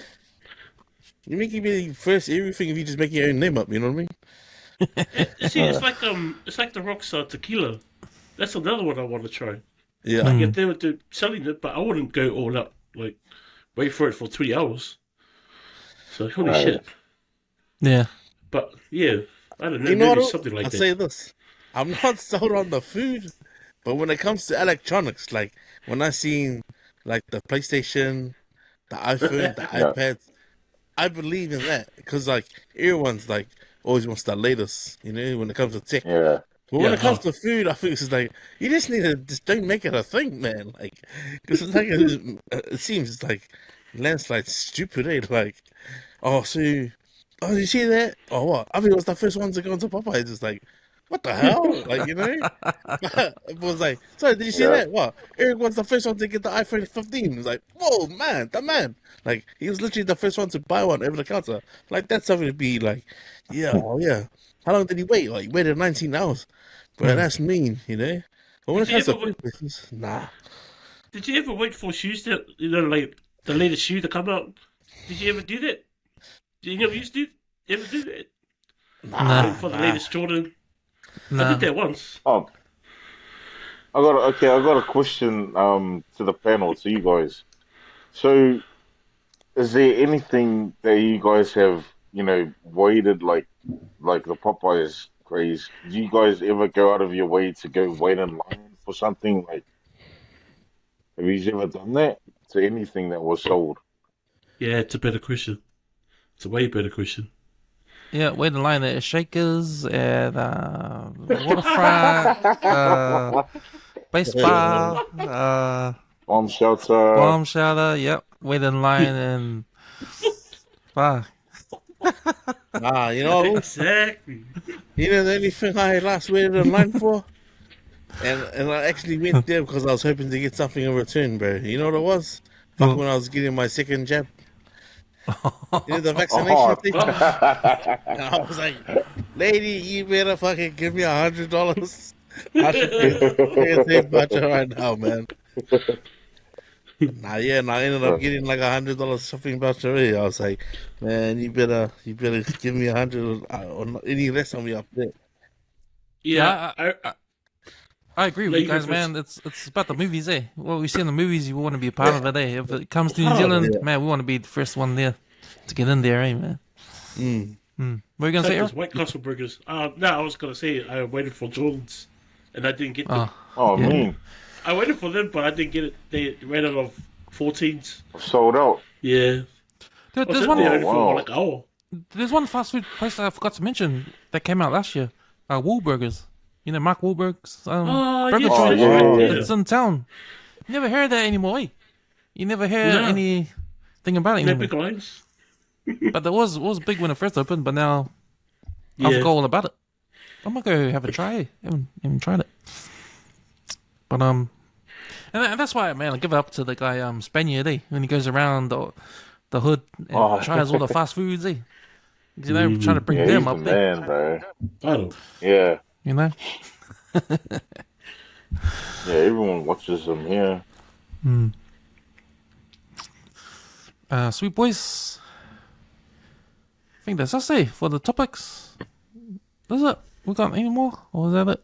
You make you be the first everything if you just make your own name up. You know what I mean? See, it's like the Rock's tequila. That's another one I want to try. Yeah. Like if they were selling it, but I wouldn't go all up. Like wait for it for 3 hours. So holy Right. shit. Yeah. But yeah, I don't know. You know Maybe what? something like I'll that. say this: I'm not sold on the food, but when it comes to electronics, like when I seen like the PlayStation, the iPhone, the Yeah. iPads, I believe in that because like everyone's like always wants the latest, when it comes to tech. Yeah. But when Yeah, it comes to food, I think it's just like you just need to just don't make it a thing, man. Like because it's like it seems it's like landslide stupid, eh? Like oh, did you see that? Oh, what? I mean, it was the first ones to go into Popeyes. It's like, what the hell? Like, it was like, sorry, did you see Yeah. that? What? Eric was the first one to get the iPhone 15. It's like, whoa, man, the man. Like, he was literally the first one to buy one over the counter. Like, that's something to be like, yeah, oh, yeah. How long did he wait? Like, he waited 19 hours. But that's mean, But when it Did you comes to ever food business, nah. Did you ever wait for shoes to like the latest shoe to come out? Did you ever do that? Did you ever used to ever do that? Nah. Wait for the latest Jordan. I Nah. did that once. Oh, I got a question to the panel, to you guys. So, is there anything that you guys have, waited like the Popeyes craze? Do you guys ever go out of your way to go wait in line for something? Like, have you ever done that to anything that was sold? Yeah, it's a better question. It's a way better question. Yeah, wait in line at Shakers and Waterfront, baseball, Bomb shelter. bomb shelter. Yep, wait in line and Nah, you know, Exactly. the only thing I last waited in line for? And I actually went there because I was hoping to get something in return, bro. You know what it was? Fuck when I was getting my second jab. The vaccination Oh, thing. And I was like, lady, you better fucking give me $100. I should pay a safe voucher right now, man. I ended up getting like $100 shopping voucher. I was like, man, you better give me 100 or not, any less on me up there. Yeah, I agree with Yeah, you you go guys, first. man. It's about the movies, eh? What we see in the movies, you want to be a part of it, eh? If it comes to New Zealand, yeah. man, we want to be the first one there to get in there, eh, man? What are you gonna say, Same Eric? as White Castle burgers. No, I was gonna say I waited for Jordans, and I didn't get them. Oh, Oh, Yeah. man. I waited for them, but I didn't get it. They ran out of 14s. Sold out. Yeah, I dude, was there's in there one. only for wow. like an hour. There's one fast food place that I forgot to mention that came out last year. Wahlburgers. Mark Wahlberg's burger yes, joint. yeah, yeah. It's in town. You never hear that anymore, eh? You never hear No. anything about it No anymore. big lines. But it was big when it first opened, but now I Yeah. forgot all about it. I'm gonna go have a try. Eh? Haven't tried it. But and that's why, man, I give it up to the guy Spaniard, eh? When he goes around the hood and Oh. tries all the fast foods, eh? 'Cause, trying to bring Yeah, them he's the up there. man, bro. I don't. Yeah. You know? Yeah, everyone watches him here. Sweet boys. I think that's us, eh? For the topics. That's it. We got any more? Or is that it?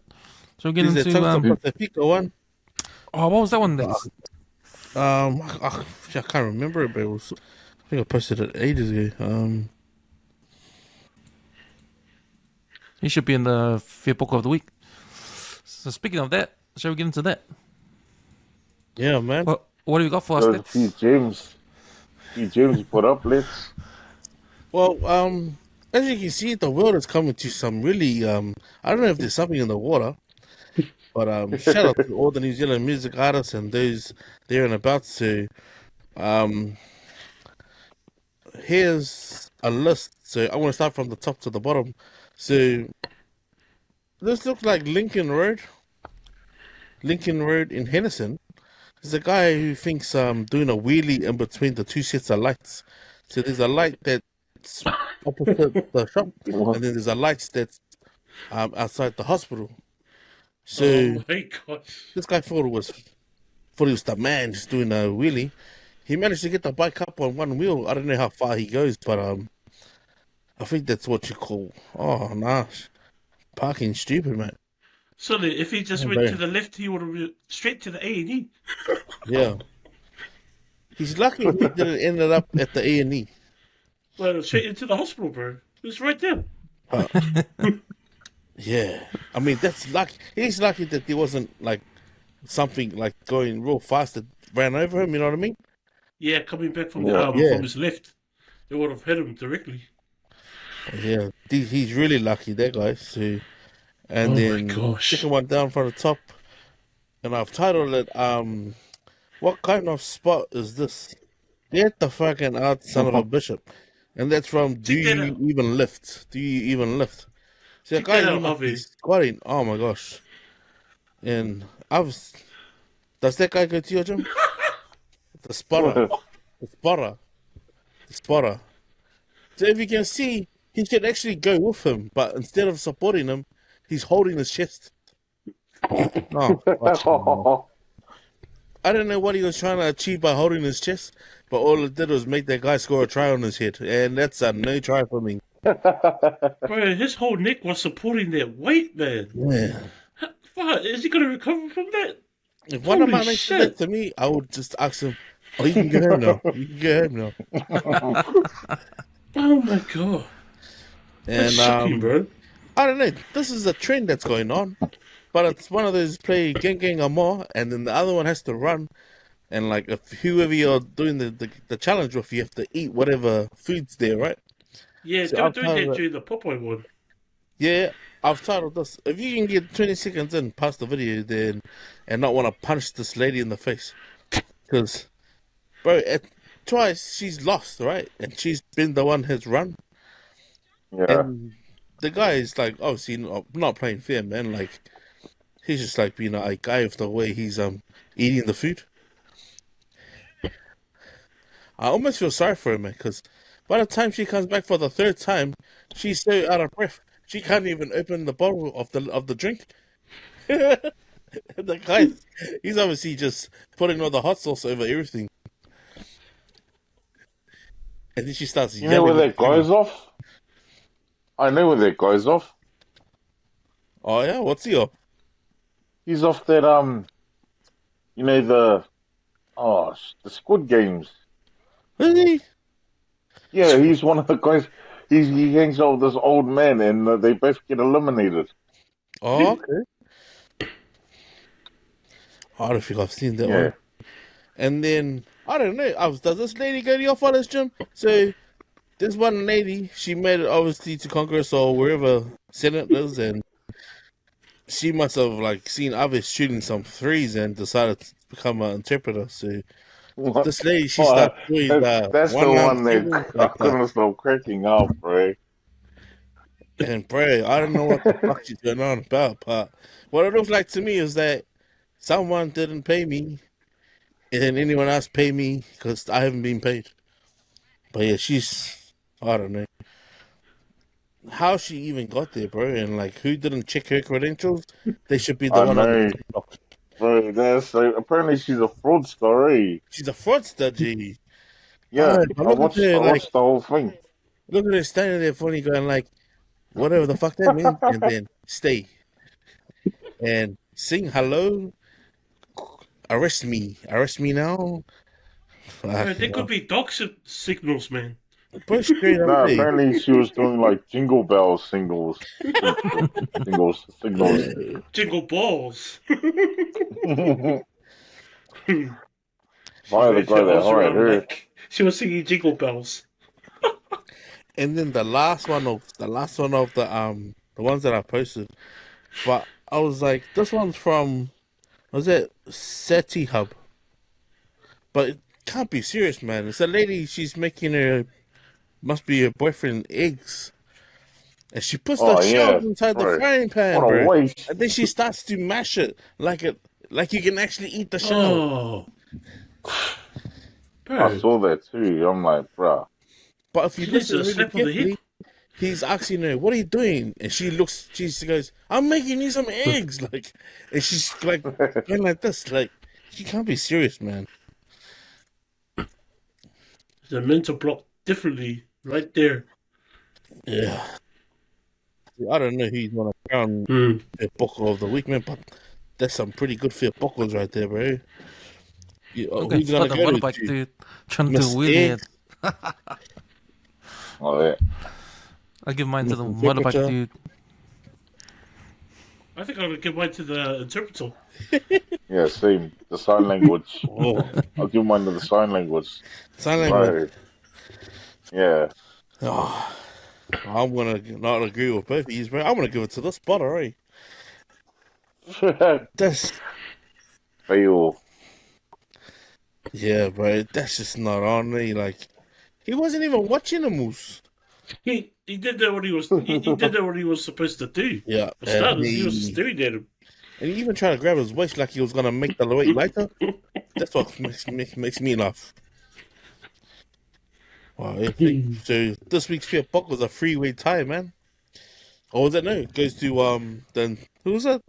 So we get Is it into Toast Pacifico one? Oh, what was that one next? I can't remember it, but it was. I think I posted it ages ago. He should be in the Fear Book of the Week. So speaking of that, shall we get into that? Yeah, man. What do you got for us There's a next? few James you put up. Let's. Well, as you can see, the world is coming to some really I don't know if there's something in the water, but shout out to all the New Zealand music artists and those there and about. So, um, here's a list. So I want to start from the top to the bottom. So this looks like Lincoln Road in Henderson. There's a guy who thinks doing a wheelie in between the two sets of lights. So there's a light that's opposite the shop, and then there's a light that's outside the hospital. So Oh my gosh. this guy thought he was the man just doing a wheelie. He managed to get the bike up on one wheel. I don't know how far he goes, but I think that's what you call parking stupid, man. So if he just Oh, went to man. the left, he would have went straight to the A&E. Yeah. He's lucky he didn't end it up at the A&E. Well, straight into the hospital, bro. It's right there. Yeah. I mean, that's lucky. He's lucky that there wasn't like something like going real fast that ran over him, you know what I mean? Yeah, coming back from Yeah. from his left, it would have hit him directly. Yeah. He's really lucky, that guy. So, and Oh my then gosh. second one down from the top, and I've titled it, what kind of spot is this? Get the fucking out, son of a bishop. And that's from Do Check that You out. Even Lift? Do You Even Lift? So, Check guy, that he out, must be Avi. squatting. Oh my gosh. And does that guy go to your gym? The spotter. The spotter. The spotter. So if you can see, he should actually go with him, but instead of supporting him, he's holding his chest. Oh, fuck. I don't know what he was trying to achieve by holding his chest, but all it did was make that guy score a try on his head, and that's a no try for me. Bro, his whole neck was supporting that weight, man. Yeah. Fuck, is he going to recover from that? If one of Holy my mates did shit. that to me, I would just ask him, "Oh, you can go home now. You can go home now." Oh my god. That's And shocking, bro. I don't know. This is a trend that's going on, but it's one of those play gang or more, and then the other one has to run. And like if whoever you're doing the challenge with, you have to eat whatever food's there, right? Yeah, So they were I've doing titled that it, during the Popeye one. yeah, I've titled this. If you can get 20 seconds in past the video, then and not want to punch this lady in the face, because bro, twice she's lost, right? And she's been the one who's run, Yeah. and the guy is like, obviously not playing fair, man. Like he's just like being a guy with the way he's eating the food. I almost feel sorry for her, man, because by the time she comes back for the third time, she's so out of breath. She can't even open the bottle of the drink. The guy, he's obviously just putting all the hot sauce over everything, and then she starts You know where yelling at that the camera. guy's off? I know where that guy's off. Oh yeah, what's he up? He's off that you know the Squid Games. Is he? Yeah, he's one of the guys. He hangs out with this old man, and they both get eliminated. Oh okay. I don't think I've seen that Yeah. one. And then I don't know. Does this lady go to your father's gym? So this one lady, she made it obviously to Congress or wherever Senate is, and she must have like seen others shooting some threes and decided to become an interpreter. So this lady, she Oh, started doing the that's the one arm one single, that I like couldn't stop cracking up, bro. and bro, I don't know what the fuck she's going on about, but what it looks like to me is that someone didn't pay me, and then anyone else pay me because I haven't been paid. But yeah, I don't know how she even got there, bro, and like who didn't check her credentials. They should be the I one on know, the block. bro. Apparently she's a fraudster, eh? She's a fraudster, G. Yeah, But look at her, I like, watched the whole thing. look at her standing there funny going like, whatever the fuck that means, and then stay and sing hello. arrest me now. Bro, they could be dog signals, man. But straight up, Nah, hey. apparently she was doing like jingle bell singles, signals. Jingle balls. Why the Waved her guy that arms hired around her? like she was singing jingle bells. And then the last one of the ones that I posted, but I was like, this one's from, was it SETI Hub? But it can't be serious, man. It's a lady. She's making must be her boyfriend eggs, and she puts the Oh yeah, shells inside the bro. frying pan, What a bro. waste. And then she starts to mash it like you can actually eat the shell. Oh, I bro. saw that too. I'm like, bruh. But if you She needs listen a really slap on the carefully, hip. he's asking her, "What are you doing?" And she goes, "I'm making you some eggs." Like, and she's like going like this, like she can't be serious, man. The mental block differently right there. Yeah. I don't know who's gonna crown a buckle of the week, man, but that's some pretty good fit buckles right there, bro. Okay, Who's gonna the go motorbike to? dude trying to do a Mr. wheelie. Eggs, Oh yeah. I give mine to the Mr. motorbike Temperature. dude. I think I'm gonna give mine to the interpreter. Yeah, same. The sign language. Oh, I'll give mine to the sign language. sign language. Right. Yeah. Oh, I'm gonna not agree with both of these, bro. I'm gonna give it to the spotter, right? That's Fail. yeah, bro. That's just not on me. Like he wasn't even watching the moose. He did that what he did that what he was supposed to do. Yeah, For starters, he was staring at him. and he even tried to grab his waist like he was gonna make the weight lighter. That's what makes me laugh. Wow, so this week's Fiat Buck was a freeway tie, man. Or was it no? It goes to then who was it?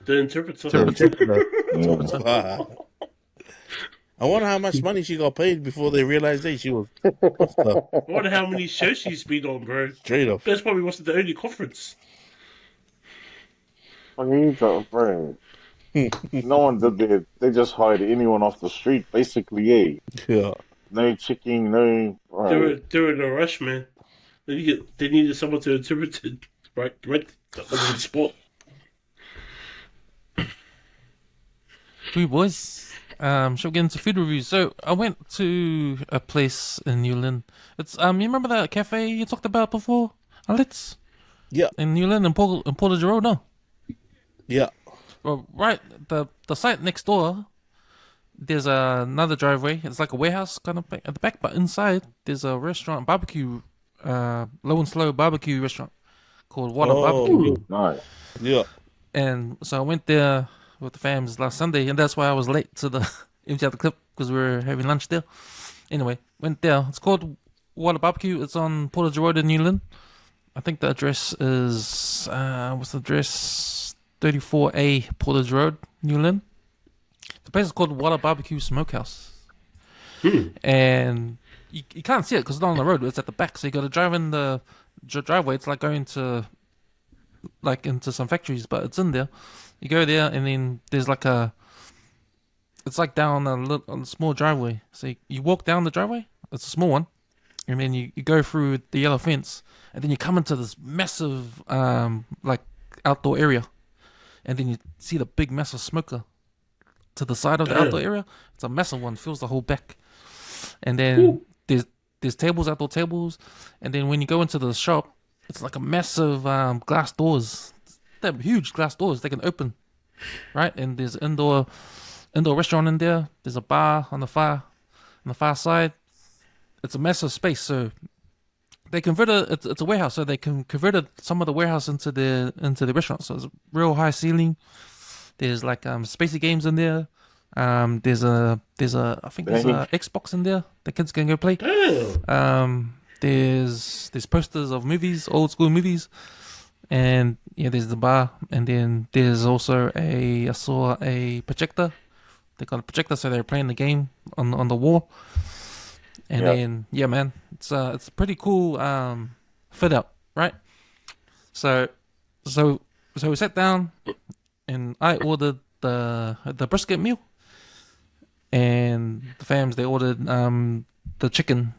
The interpreter. Ah. I wonder how much money she got paid before they realized that she was I wonder how many shows she's been on, bro. straight off. That's probably wasn't the only conference. Fucking bro. No one did that. They just hired anyone off the street, basically. Eh? Yeah. No checking, no. They were in a rush, man. They needed someone to interpret it right on the spot. Three boys. Shall we get into food reviews? So I went to a place in Newland. It's you remember that cafe you talked about before, Alex? Yeah. In Newland in Portage Road, no? Yeah. Well, right, the site next door. There's another driveway. It's like a warehouse kind of at the back, but inside there's a restaurant, barbecue, low and slow barbecue restaurant called Water Barbecue. Nice. Yeah. And so I went there with the fams last Sunday, and that's why I was late to the empty out the clip because we were having lunch there. Anyway, went there. It's called Water Barbecue. It's on Portage Road in Newland. I think the address is what's the address? 34A Portage Road, Newland. The place is called Water Barbecue Smokehouse, and you can't see it because it's not on the road. It's at the back, so you got to drive in the driveway. It's like going to into some factories, but it's in there. You go there, and then there's like it's like down a small driveway. So you walk down the driveway. It's a small one, and then you go through the yellow fence, and then you come into this massive like outdoor area, and then you see the big massive smoker to the side of the outdoor area. It's a massive one, fills the whole back, and then there's tables, outdoor tables, and then when you go into the shop, it's like a massive glass doors. They're huge glass doors. They can open, right? And there's indoor restaurant in there. There's a bar on the far side. It's a massive space. So they converted it's a warehouse. So they converted some of the warehouse into the restaurant. So it's a real high ceiling. There's like spacey games in there. There's a I think there's a Xbox in there. The kids can go play. There's posters of movies, old school movies. And yeah, there's the bar, and then there's also I saw a projector. They got a projector, so they're playing the game on the wall. And then yeah, man, it's pretty cool fit up, right? So we sat down, and I ordered the brisket meal, and the fams they ordered the chicken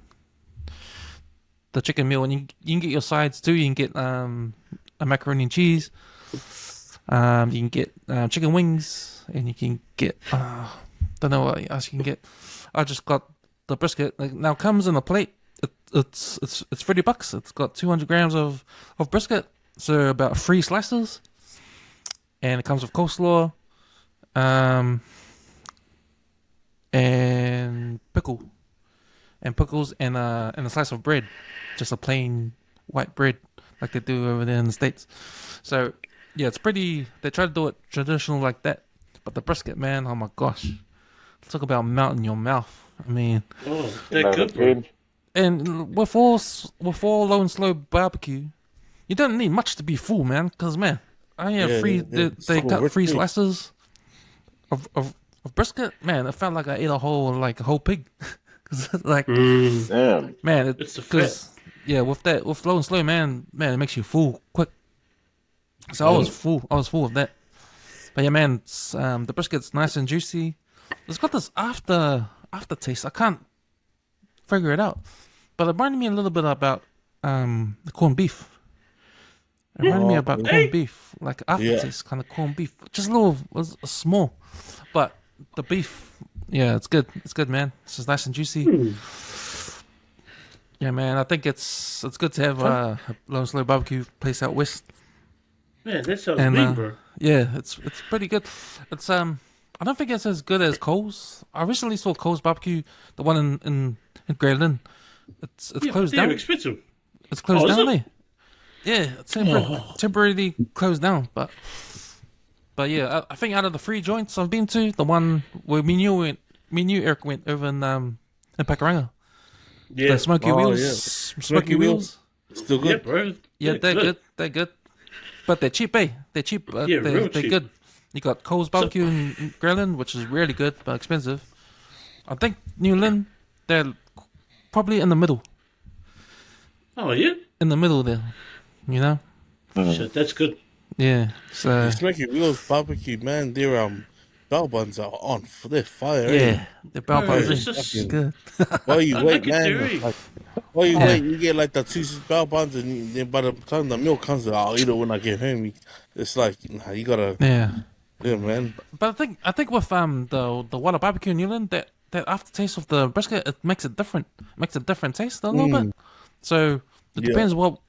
meal, and you can get your sides too. You can get a macaroni and cheese. You can get chicken wings, and you can get don't know what else you can get. I just got the brisket. Like, now it comes in a plate. It's $30. It's got 200 grams of brisket, so about 3 slices, and it comes with coleslaw, and pickles, and a slice of bread, just a plain white bread like they do over there in the States. So yeah, it's pretty. They try to do it traditional like that, but the brisket, man, oh my gosh, talk about melting your mouth. I mean, Oh, they're good, bro. and with all low and slow barbecue, you don't need much to be full, man. Because man, I have Yeah, they full cut rich 3 meat. slices of brisket. Man, it felt like I ate a whole pig. 'Cause, like, Damn. man, It's the because yeah, with low and slow, man, it makes you full quick. So I was full of that. But yeah, man, it's, the brisket's nice and juicy. It's got this aftertaste. I can't figure it out, but it reminded me a little bit about the corned beef. It reminded me about corned beef, like aftertaste, kind of corned beef, just a little, small, but the beef, yeah, it's good. It's good, man. It's just nice and juicy. Yeah, man, I think it's good to have a low and slow barbecue place out west. Man, that sounds And big, bro. yeah, it's pretty good. It's I don't think it's as good as Cole's. I recently saw Cole's barbecue, the one in Grey Lynn. It's Yeah, closed they're down. expensive. It's closed Oh, is down it? there. Yeah, it's temporarily closed down. But yeah, I think out of the 3 joints I've been to, the one where me and you Eric went over in Pakuranga. Yeah, The Smoky Oh, Wheels, yeah. Smoky Wheels. Still yeah, good. bro. Yeah, they're good. They're good. But they're cheap, eh? They're cheap. Yeah, real they're cheap. good. You got Cole's Barbecue in Grey Lynn, which is really good, but expensive. I think New Lynn, they're probably in the middle. Oh yeah, In the middle there. You know? shit, that's good. Yeah. So, Smoky Wheels barbecue, man. Their bell buns are on. They're fire. yeah. The bell Bro, buns it's are just- good. While you I wait, like it man. theory. Like, while you Yeah. wait, you get like the 2 bell buns, and then by the time the meal comes, I'll eat it when I get home. It's like, nah, you gotta, Yeah. yeah, man. But I think with the Water Barbecue in New Lynn, that aftertaste of the brisket, it makes it different. Makes a different taste a little bit. So it Yeah. depends what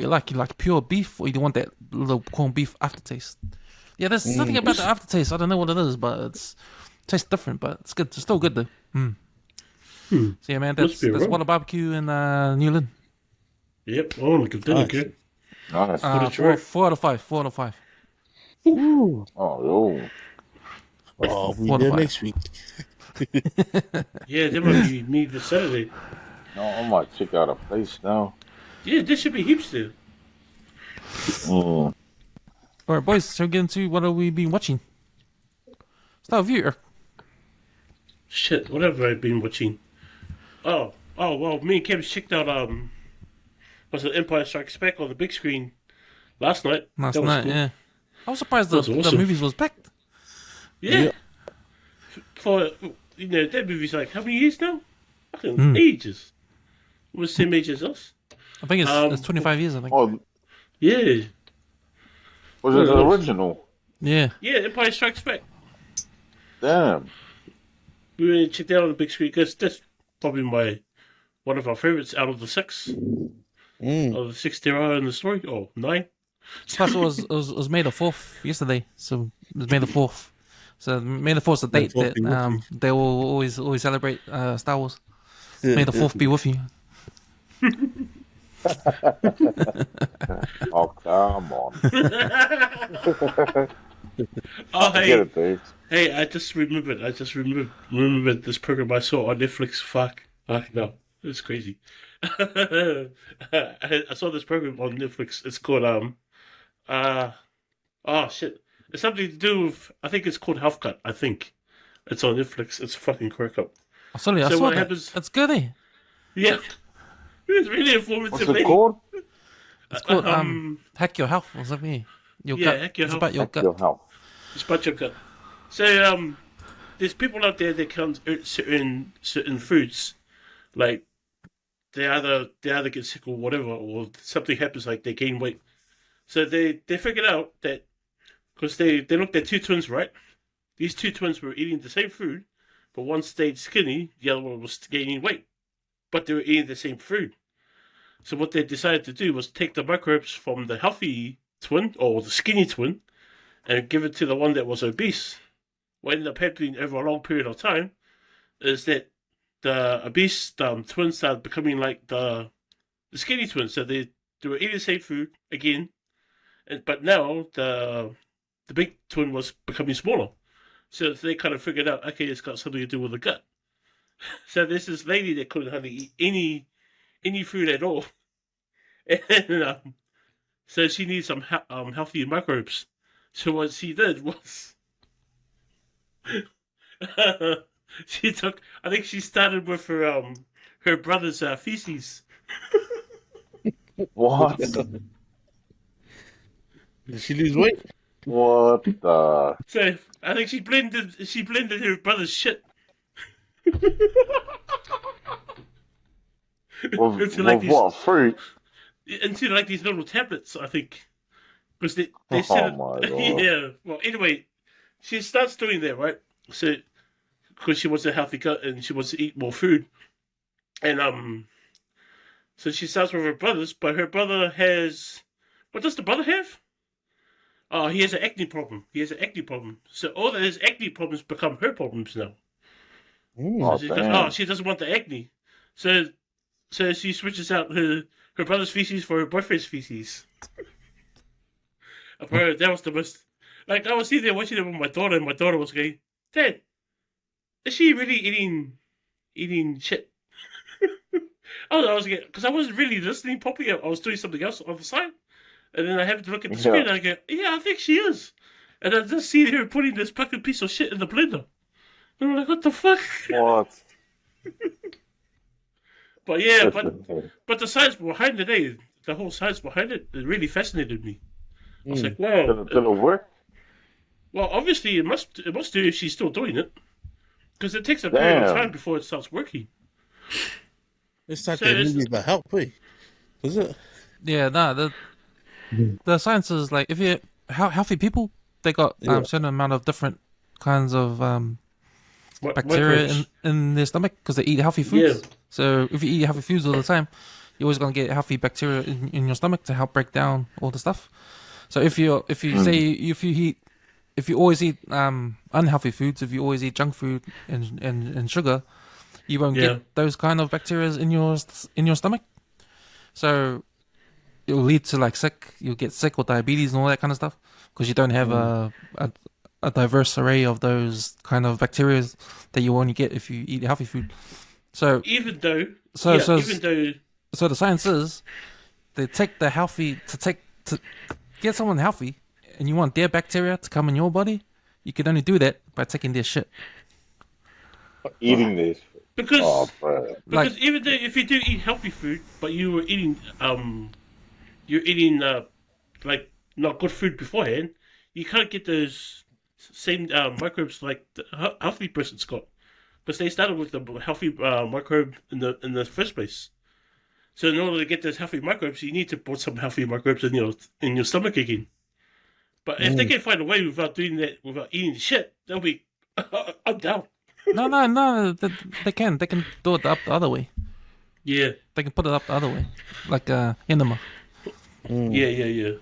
you like. You like pure beef, or you want that little corned beef aftertaste. Yeah, there's something about the aftertaste. I don't know what it is, but it tastes different. But it's good. It's still good though. So yeah, man, Must be that's wrong. Water Barbecue in New Lynn. Yep. Oh, look at that. Nice. Okay. Nice. it's right. 4 out of 5. 4 out of 5. Oh, yo. Oh, we What there about- next week. Yeah, that might be me this Saturday. No, I might check out a place now. Yeah, there should be heaps there. Mm. All right, boys. So we get into what have we been watching? Start with you, Eric. Shit, what have I been watching? Oh, well, me and Kim checked out was it Empire Strikes Back on the big screen last night. Last That was night, cool. yeah. I was surprised That was the awesome. movies was packed. Yeah. For that movie's like how many years now? Fucking ages. Almost same age as us. I think Um, it's 25 years. I think. Oh, Yeah. was it the original? Yeah. Yeah, Empire Strikes Back. Damn. We went and checked it out on the big screen because that's probably one of our favorites out of the 6. Of the 6 there are in the story. Oh, 9. Plus, it was May the 4th yesterday, so it was May the 4th. So May the 4th is the date May the 4th be with that they will always celebrate Star Wars. May the 4th be with you. Oh, come on. Oh, Get hey, it, Dave. hey! I just remembered this program I saw on Netflix. Fuck, no, it's crazy. I saw this program on Netflix. It's called oh shit! It's something to do with. I think it's called Health Cut. I think it's on Netflix. It's fucking crack up. Oh, sorry, I So saw what that. happens- It's good, eh? Yeah, it's really What's informative. it eh? called? It's called Hack Your Health or something. Your Yeah, gut. Hack Your It's Health. about your Check gut. your health. It's about your gut. So there's people out there that can't eat certain foods, like they either get sick or whatever, or something happens like they gain weight. So they figured out that because they looked at two twins, right? These two twins were eating the same food, but one stayed skinny, the other one was gaining weight, but they were eating the same food. So what they decided to do was take the microbes from the healthy twin or the skinny twin and give it to the one that was obese. What ended up happening over a long period of time is that the obese twins started becoming like the skinny twins. So they were eating the same food again, but now the big twin was becoming smaller. So they kind of figured out, okay, it's got something to do with the gut. So there's this lady that couldn't hardly eat any food at all, and so she needs some healthy microbes. So what she did was she took. I think she started with her brother's feces. What? Did she lose weight? What the? So I think she blended her brother's shit With, into like with what fruit? into like these little tablets. I think because they Oh said my it, god! yeah. Well, anyway, she starts doing that, right? So because she wants a healthy gut and she wants to eat more food, and so she starts with her brothers, but her brother has what does the brother have? Oh, he has an acne problem. He has an acne problem. So all of his acne problems become her problems now. Oh Because damn! she doesn't want the acne. So she switches out her brother's feces for her boyfriend's feces. Bro, that was the most. Like I was sitting there watching it with my daughter, and my daughter was going, "Dad, is she really eating shit?" I was because I wasn't really listening properly. I was doing something else on the side, and then I happened to look at the screen, and I go, "Yeah, I think she is." And I just see her putting this fucking piece of shit in the blender. And I'm like, "What the fuck?" What? But yeah, but the science behind it, the whole science behind it, it really fascinated me. I was like, wow. Did it work? Well, obviously it must do if she's still doing it, because it takes a period of time before it starts working. It's like So they it's- needed the help, eh? Is it? Yeah, nah, the science is like if you healthy people, they got Yeah. certain amount of different kinds of bacteria Microbes. in their stomach because they eat healthy foods. Yeah. So if you eat healthy foods all the time, you're always gonna get healthy bacteria in your stomach to help break down all the stuff. So if you always eat unhealthy foods, if you always eat junk food and sugar, you won't Yeah. get those kind of bacteria in your stomach. So it'll lead to like you'll get sick or diabetes and all that kind of stuff because you don't have a diverse array of those kind of bacteria that you only get if you eat healthy food. So Even though, So- yeah, so- even though, so the science is they take the healthy to get someone healthy and you want their bacteria to come in your body, you can only do that by taking their shit. Eating this? because Oh, bro. because even though if you do eat healthy food, but you were eating you're eating like not good food beforehand, you can't get those same microbes like the healthy person's got because they started with the healthy microbe in the first place. So in order to get those healthy microbes, you need to put some healthy microbes in your stomach again. But if they can find a way without doing that, without eating shit, they'll be. I'm down. No, they can do it up the other way. Yeah, They can put it up the other way, like enema. yeah.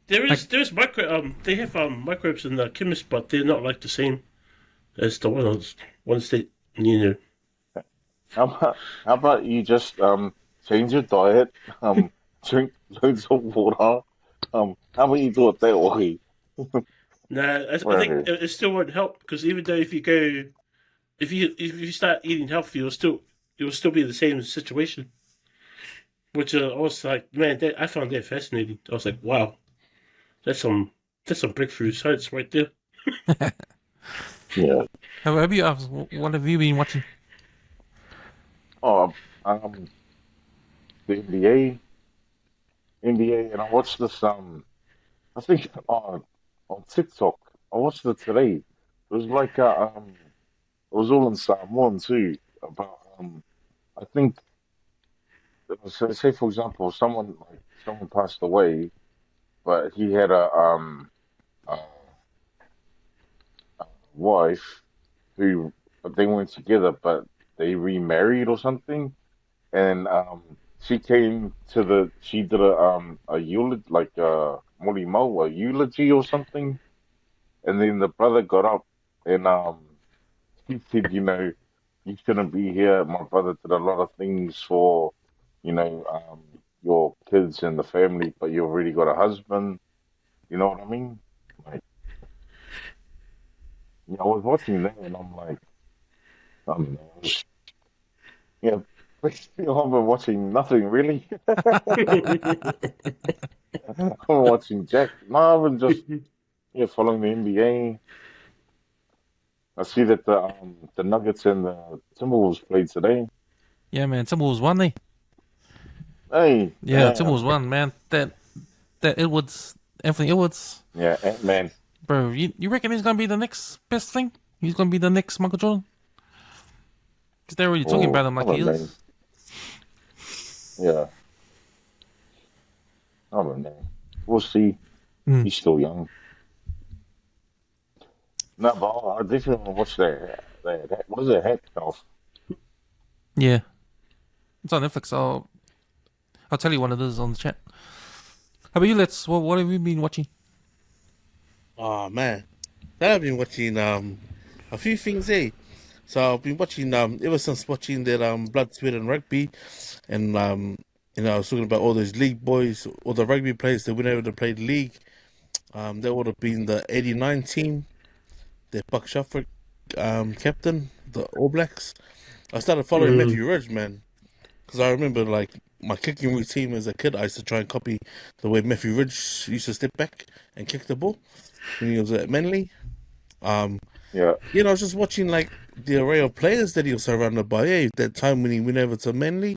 There's micro they have microbes in the chemist, but they're not like the same as the ones that you know. How about you just change your diet, drink loads of water. How about you do it that way? Nah, I think Right. it still won't help because even though if you start eating healthy, you'll still be in the same situation. Which I was like, man, I found that fascinating. I was like, wow, that's some breakthrough science right there. Yeah. Have you? What have you been watching? Oh, the NBA, and I watched this. I think on TikTok. I watched it today. It was like it was all in Samoan too. About I think say for example, someone passed away, but he had a wife who but they weren't together, but they remarried or something, and she did a eulogy like a morimau, a eulogy or something, and then the brother got up and he said, you shouldn't be here. My brother did a lot of things for, your kids and the family, but you already got a husband. You know what I mean? Like, I was watching that and I'm like, I don't know. Yeah, basically, I've been watching nothing really. I'm watching Jack Marvin just following the NBA. I see that the Nuggets and the Timberwolves played today. Yeah, man. Timberwolves won, they. Hey, Yeah, damn. Timberwolves won, man. That Edwards, Anthony Edwards, Yeah, Ant-Man. bro. You reckon he's gonna be the next best thing? He's gonna be the next Michael Jordan? Because they're already talking Oh, about him I like he don't know. is. Yeah, I don't know. We'll see. Mm. He's still young. No, but I definitely want to watch that. What is it? Hat off. Yeah, it's on Netflix. I'll tell you what it is on the chat. How about you? What have you been watching? Oh man, I've been watching a few things, eh? So I've been watching ever since watching that Blood, Sweat and Rugby, and I was talking about all those league boys, all the rugby players that went over to play the league. That would have been the '89 team, the Buck Shufford captain, the All Blacks. I started following Mm. Matthew Ridge, man, because I remember like my kicking routine as a kid. I used to try and copy the way Matthew Ridge used to step back and kick the ball when he was at Manly. Um, Yeah, I was just watching like the array of players that he was surrounded by. Yeah, that time when he went over to Manly.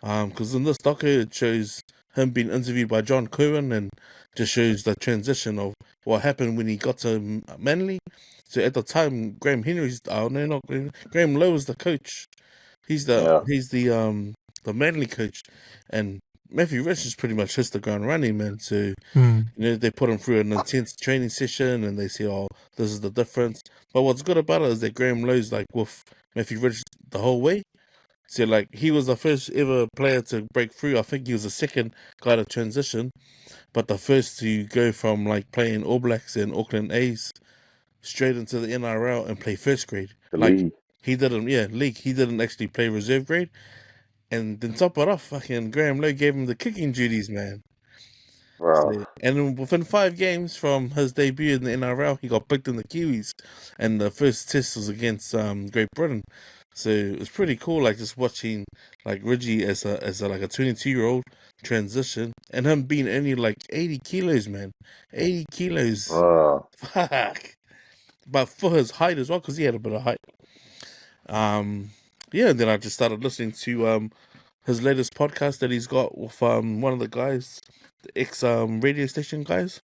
Because in this doco it shows him being interviewed by John Curran and just shows the transition of what happened when he got to Manly. So at the time, Graham Henry's oh no, not Graham Lowe was the coach. He's the yeah, he's the Manly coach, and Matthew Rich is pretty much hits the ground running, man. So Mm. they put him through an intense training session, and they say, "Oh, this is the difference." But what's good about it is that Graham Lowe's like with Matthew Rich the whole way. So like he was the first ever player to break through. I think he was the second guy to transition, but the first to go from like playing All Blacks and Auckland A's straight into the NRL and play first grade. the Like league. he didn't, yeah, league. He didn't actually play reserve grade. And then top it off, fucking Graham Lowe gave him the kicking duties, man. So, Wow. and then within 5 games from his debut in the NRL, he got picked in the Kiwis, and the first test was against Great Britain. So it was pretty cool, like just watching like Reggie as a like a 22-year-old transition, and him being only like 80 kilos, man, 80 kilos, Wow. fuck. But for his height as well, because he had a bit of height. Um, yeah, and then I just started listening to his latest podcast that he's got with one of the guys, the ex radio station guys.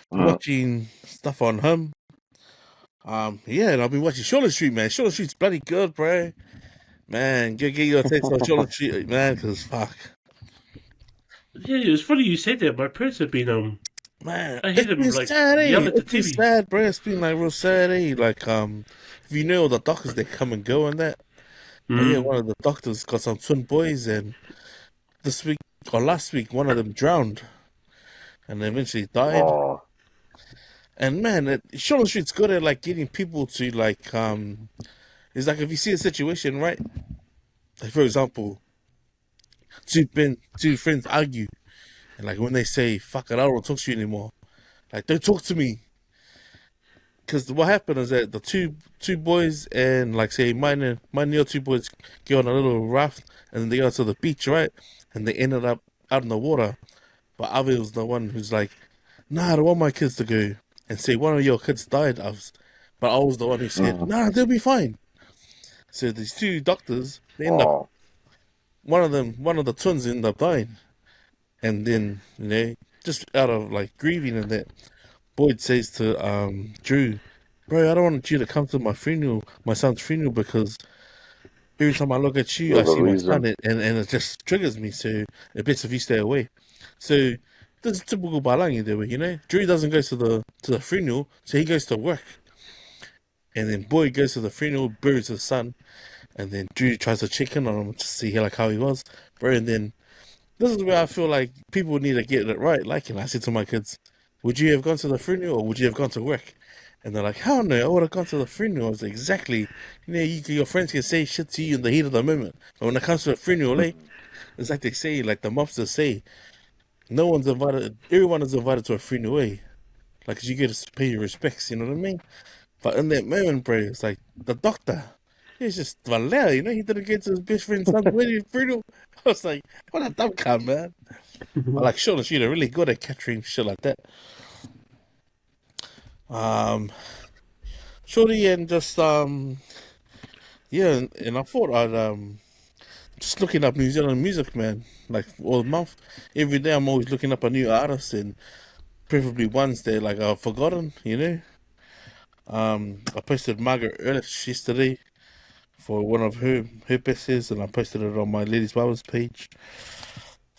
Been Mm. watching stuff on him. Yeah, and I've been watching Charlotte Street, man. Charlotte Street's bloody good, bro. Man, get your takes on Charlotte Street, man, because fuck, Yeah, it's funny you said that. My parents have been man, I it's heard them been like sad, yell eh? at the It's been TV. sad, bro. It's been like real sad, eh? Like if you know all the doctors that come and go and that. But yeah, Mm. one of the doctors got some twin boys, and this week or last week, one of them drowned and eventually died. Oh, And man, Charlotte Street's good at like getting people to like it's like if you see a situation, right? Like for example, two friends argue, and like when they say "fuck it," I don't want to talk to you anymore. Like don't talk to me, because what happened is that the two boys and like say mine and your two boys get on a little raft and then they go to the beach, right? And they ended up out in the water. But Avi was the one who's like, "Nah, I don't want my kids to go." And say one of your kids died, Avs. But I was the one who said, mm. "Nah, they'll be fine." So these two doctors, they end up Oh, one of the twins ended up dying, and then just out of like grieving and that, Boyd says to Drew, bro, I don't want you to come to my funeral, my son's funeral, because every time I look at you, I There's a see my son, reason. and it just triggers me. So it best if you stay away. So this is typical Balangi there, you know. Drew doesn't go to the funeral, so he goes to work, and then boy goes to the funeral, buries his son, and then Drew tries to check in on him to see like how he was, bro. And then this is where I feel like people need to get it right. Like, and I said to my kids, would you have gone to the funeral or would you have gone to work? And they're like, hell no, I would have gone to the funeral. I was like, exactly. Your friends can say shit to you in the heat of the moment. But when it comes to a funeral, it's like they say, like the mobsters say, no one's invited, everyone is invited to a funeral, Like, 'cause you get to pay your respects, you know what I mean? But in that moment, bro, it's like the doctor. He's just Valera, He didn't get to his best friend's son's wedding funeral. I was like, what a dumb cunt, man. But like, sure, she's really good at capturing shit like that. Um, Shorty and just yeah, and I thought I'd just looking up New Zealand music, man. Like all month, every day I'm always looking up a new artist and preferably ones that like I've forgotten. I posted Margaret Earlish yesterday for one of her pieces, and I posted it on my Ladies Barbers page.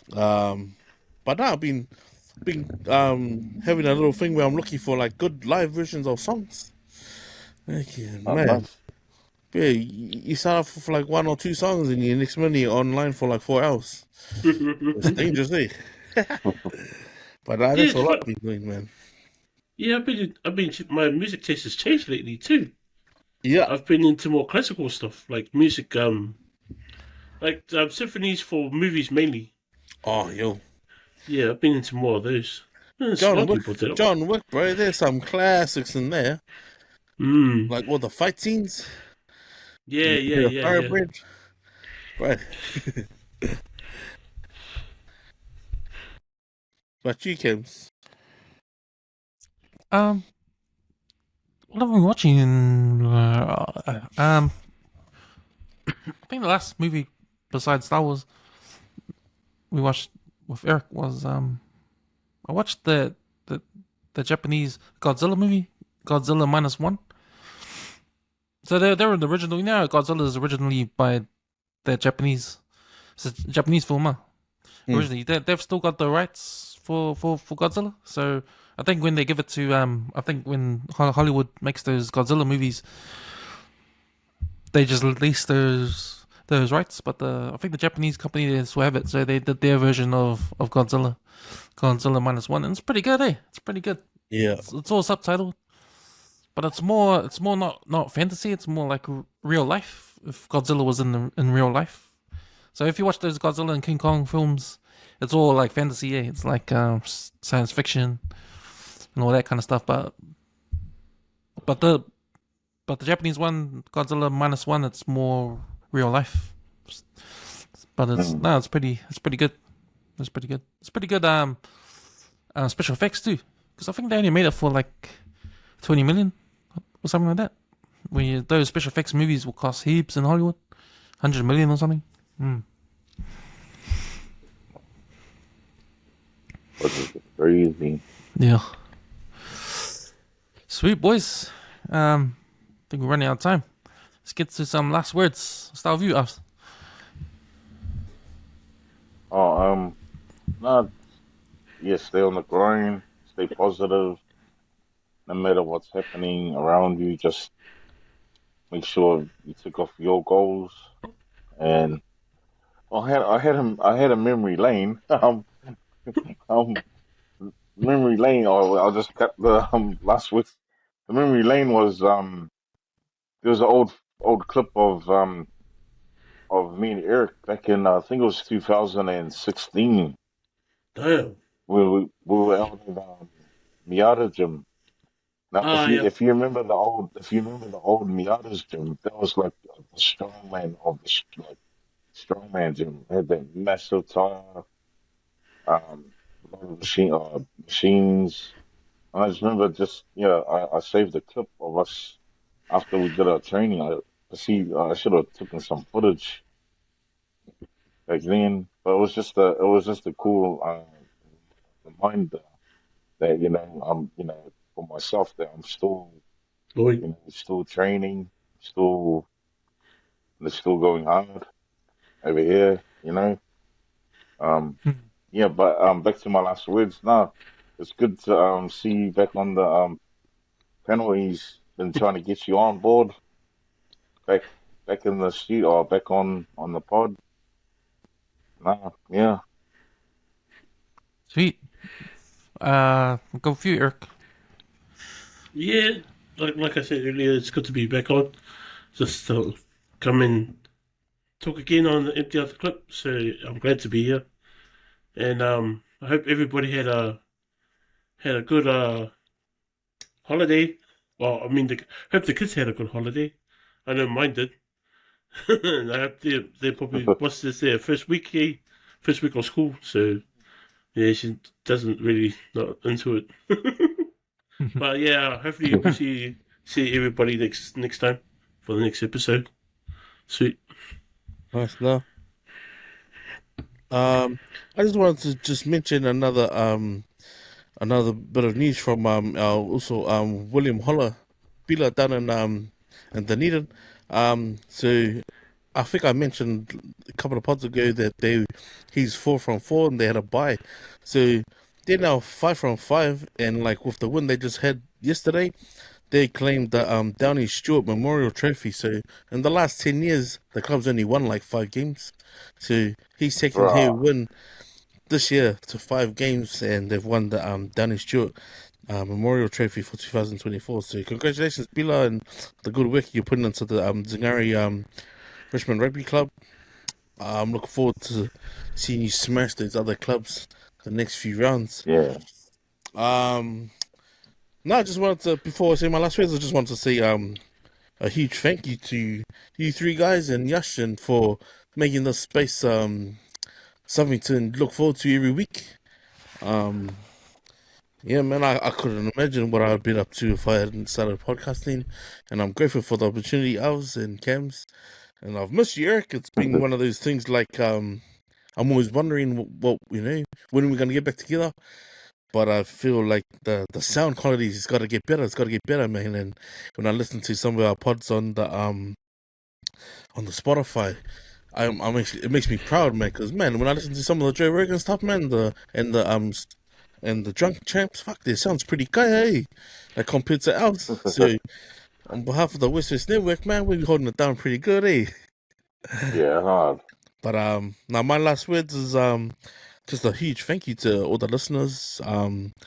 But now I've been having a little thing where I'm looking for like good live versions of songs. Okay, Oh, man. nice. Yeah, you start off with like one or two songs, and you next minute you're online for like 4 hours. It's dangerous, eh? But Yeah, that's it's all fun. I've been doing, man. Yeah, my music taste has changed lately too. Yeah. I've been into more classical stuff, like music, symphonies for movies mainly. Oh, yo, Yeah, I've been into more of those. John Smart Wick, people did it. John Wick, bro. There's some classics in there, Mm. like all the fight scenes, Yeah, yeah, the yeah, yeah. thoroughbred, right? But you, Kims. Um, what have I been watching? I think the last movie besides Star Wars we watched with Eric was I watched the the Japanese Godzilla movie, Godzilla minus one. So they're the original. Godzilla is originally by the Japanese. It's a Japanese film, Mm. originally. They've still got the rights for Godzilla. So I think when they give it to I think when Hollywood makes those Godzilla movies, they just release those rights. But I think the Japanese company they still have it, so they did their version of Godzilla minus one, and it's pretty good, eh? It's pretty good. Yeah. It's all subtitled, but it's more not fantasy. It's more like real life. If Godzilla was in real life, so if you watch those Godzilla and King Kong films, it's all like fantasy. It's like science fiction and all that kind of stuff. But the but the Japanese one, Godzilla minus one, it's more real life. But it's Mm. no, it's pretty good. It's pretty good. It's pretty good. Special effects too, because I think they only made it for like 20 million or something like that. Those special effects movies will cost heaps in Hollywood, 100 million or something. Which is crazy. Yeah. Sweet boys. I think we're running out of time. Let's get to some last words. Start with you, Us. Oh, no, yeah, stay on the grind, stay positive, no matter what's happening around you, just make sure you tick off your goals. And I had a memory lane. Um, memory lane. I'll just cut the last week. The memory lane was there was an old clip of me and Eric back in I think it was 2016. Damn. We were out at Miata gym. Now, Ah, yeah. if you remember the old Miata's gym, that was like the strongman of like strongman gym. It had that massive tire, a lot of machines. And I just remember I saved a clip of us after we did our training. I should have taken some footage back then, but it was just a cool reminder that for myself that I'm still Lloyd. You know, still training, still they're still going hard over here. You know. Um, yeah, but back to my last words. No, it's good to see you back on the penalties. Been trying to get you on board, back back in the studio or back on the pod. No, yeah. Sweet. Go for you, Eric. Yeah, like I said earlier, it's good to be back on. Just to come and talk again on the Empty Out the Clip. So I'm glad to be here, and I hope everybody had a good holiday. Well, I mean, hope the kids had a good holiday. I know mine did. And I hope they probably what's this their first week here, first week of school. So yeah, she doesn't really not into it. But yeah, hopefully we'll see everybody next time for the next episode. Sweet. Nice, no. I just wanted to just mention another bit of news from also William Holler, Bila down in Dunedin. So I think I mentioned a couple of pods ago that he's 4 from 4 and they had a bye. So they're now 5 from 5, and like with the win they just had yesterday, they claimed the Downey Stewart Memorial Trophy. So in the last 10 years, the club's only won like 5 games. So he's taking their Bruh. win this year to 5 games, and they've won the Downey Stewart Memorial Trophy for 2024. So congratulations, Bila, and the good work you're putting into the Zingari Richmond Rugby Club. I'm looking forward to seeing you smash those other clubs the next few rounds. Yeah. No, I just wanted to, before I say my last words, I just wanted to say a huge thank you to you three guys and Yashin for making this space something to look forward to every week. Yeah, man, I couldn't imagine what I'd been up to if I hadn't started podcasting, and I'm grateful for the opportunity, Alves and Cams, and I've missed you, Eric. It's been one of those things like I'm always wondering what when we're gonna get back together. But I feel like the sound quality has got to get better. It's got to get better, man. And when I listen to some of our pods on the Spotify, I'm actually, it makes me proud, man. Because man, when I listen to some of the Joe Rogan stuff, man, and the Drunk Champs, fuck, this sounds pretty good, hey? Like compared to ours. So on behalf of the West West Network, man, we're holding it down pretty good, eh? Yeah, hard. But now my last words is just a huge thank you to all the listeners,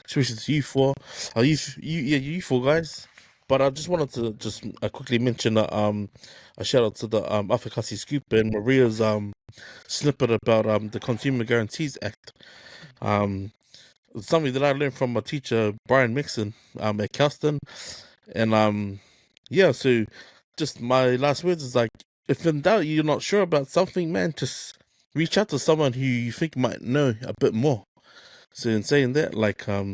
especially to you four guys. But I just wanted to just quickly mention a shout out to the Afakasi Scoop and Maria's snippet about the Consumer Guarantees Act. Something that I learned from my teacher Brian Mixon at Kelston, and yeah. So just my last words is like, if in doubt you're not sure about something, man, just reach out to someone who you think might know a bit more. So in saying that, like how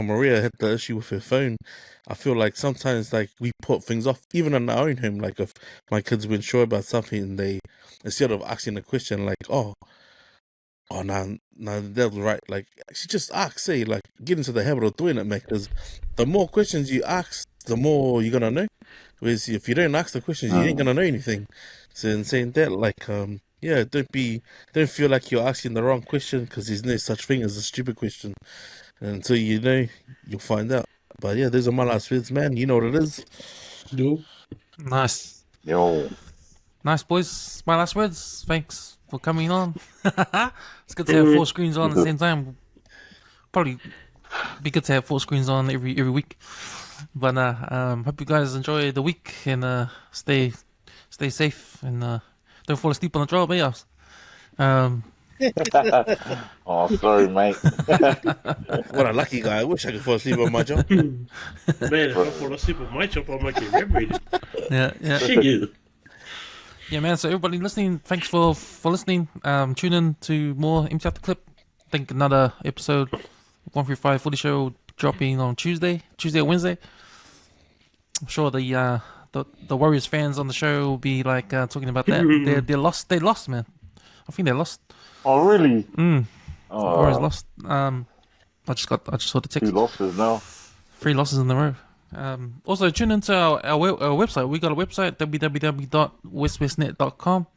Maria had the issue with her phone, I feel like sometimes like we put things off, even in our own home. Like if my kids weren't sure about something, they, instead of asking a question like, oh no, that was right. Like she just ask, say, like get into the habit of doing it, man. Because the more questions you ask, the more you're gonna know. Whereas if you don't ask the questions, you ain't gonna know anything. So in saying that, like yeah, don't feel like you're asking the wrong question, because there's no such thing as a stupid question. And until you know, you'll find out. But yeah, those are my last words, man. You know what it is. No. Nice. Yo. Nice, boys. My last words. Thanks for coming on. It's good to have 4 screens on at the same time. Probably be good to have 4 screens on every week. But hope you guys enjoy the week and stay safe and don't fall asleep on the job, eh? Oh, sorry, mate. What a lucky guy. I wish I could fall asleep on my job. Man, if I fall asleep on my job, I might get revenated. Yeah. Shit. Yeah, man. So everybody listening, thanks for listening. Tune in to more Empty Out the Clip. I think another episode 135 Footy Show dropping on Tuesday or Wednesday. I'm sure the Warriors fans on the show will be like talking about that. They lost, man. I think they lost. Oh, really? Warriors lost. I just saw the 2 text. losses now. 3 losses in a row. Also, tune into our website. We got a website, www.westwestnet.com.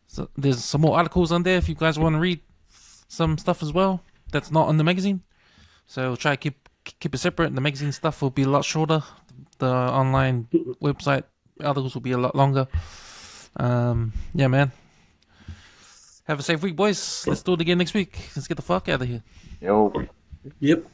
So there's some more articles on there if you guys want to read some stuff as well that's not on the magazine. So try to keep it separate. The magazine stuff will be a lot shorter. The online website articles will be a lot longer. Yeah, man. Have a safe week, boys. Let's do it again next week. Let's get the fuck out of here. Yo. Yep.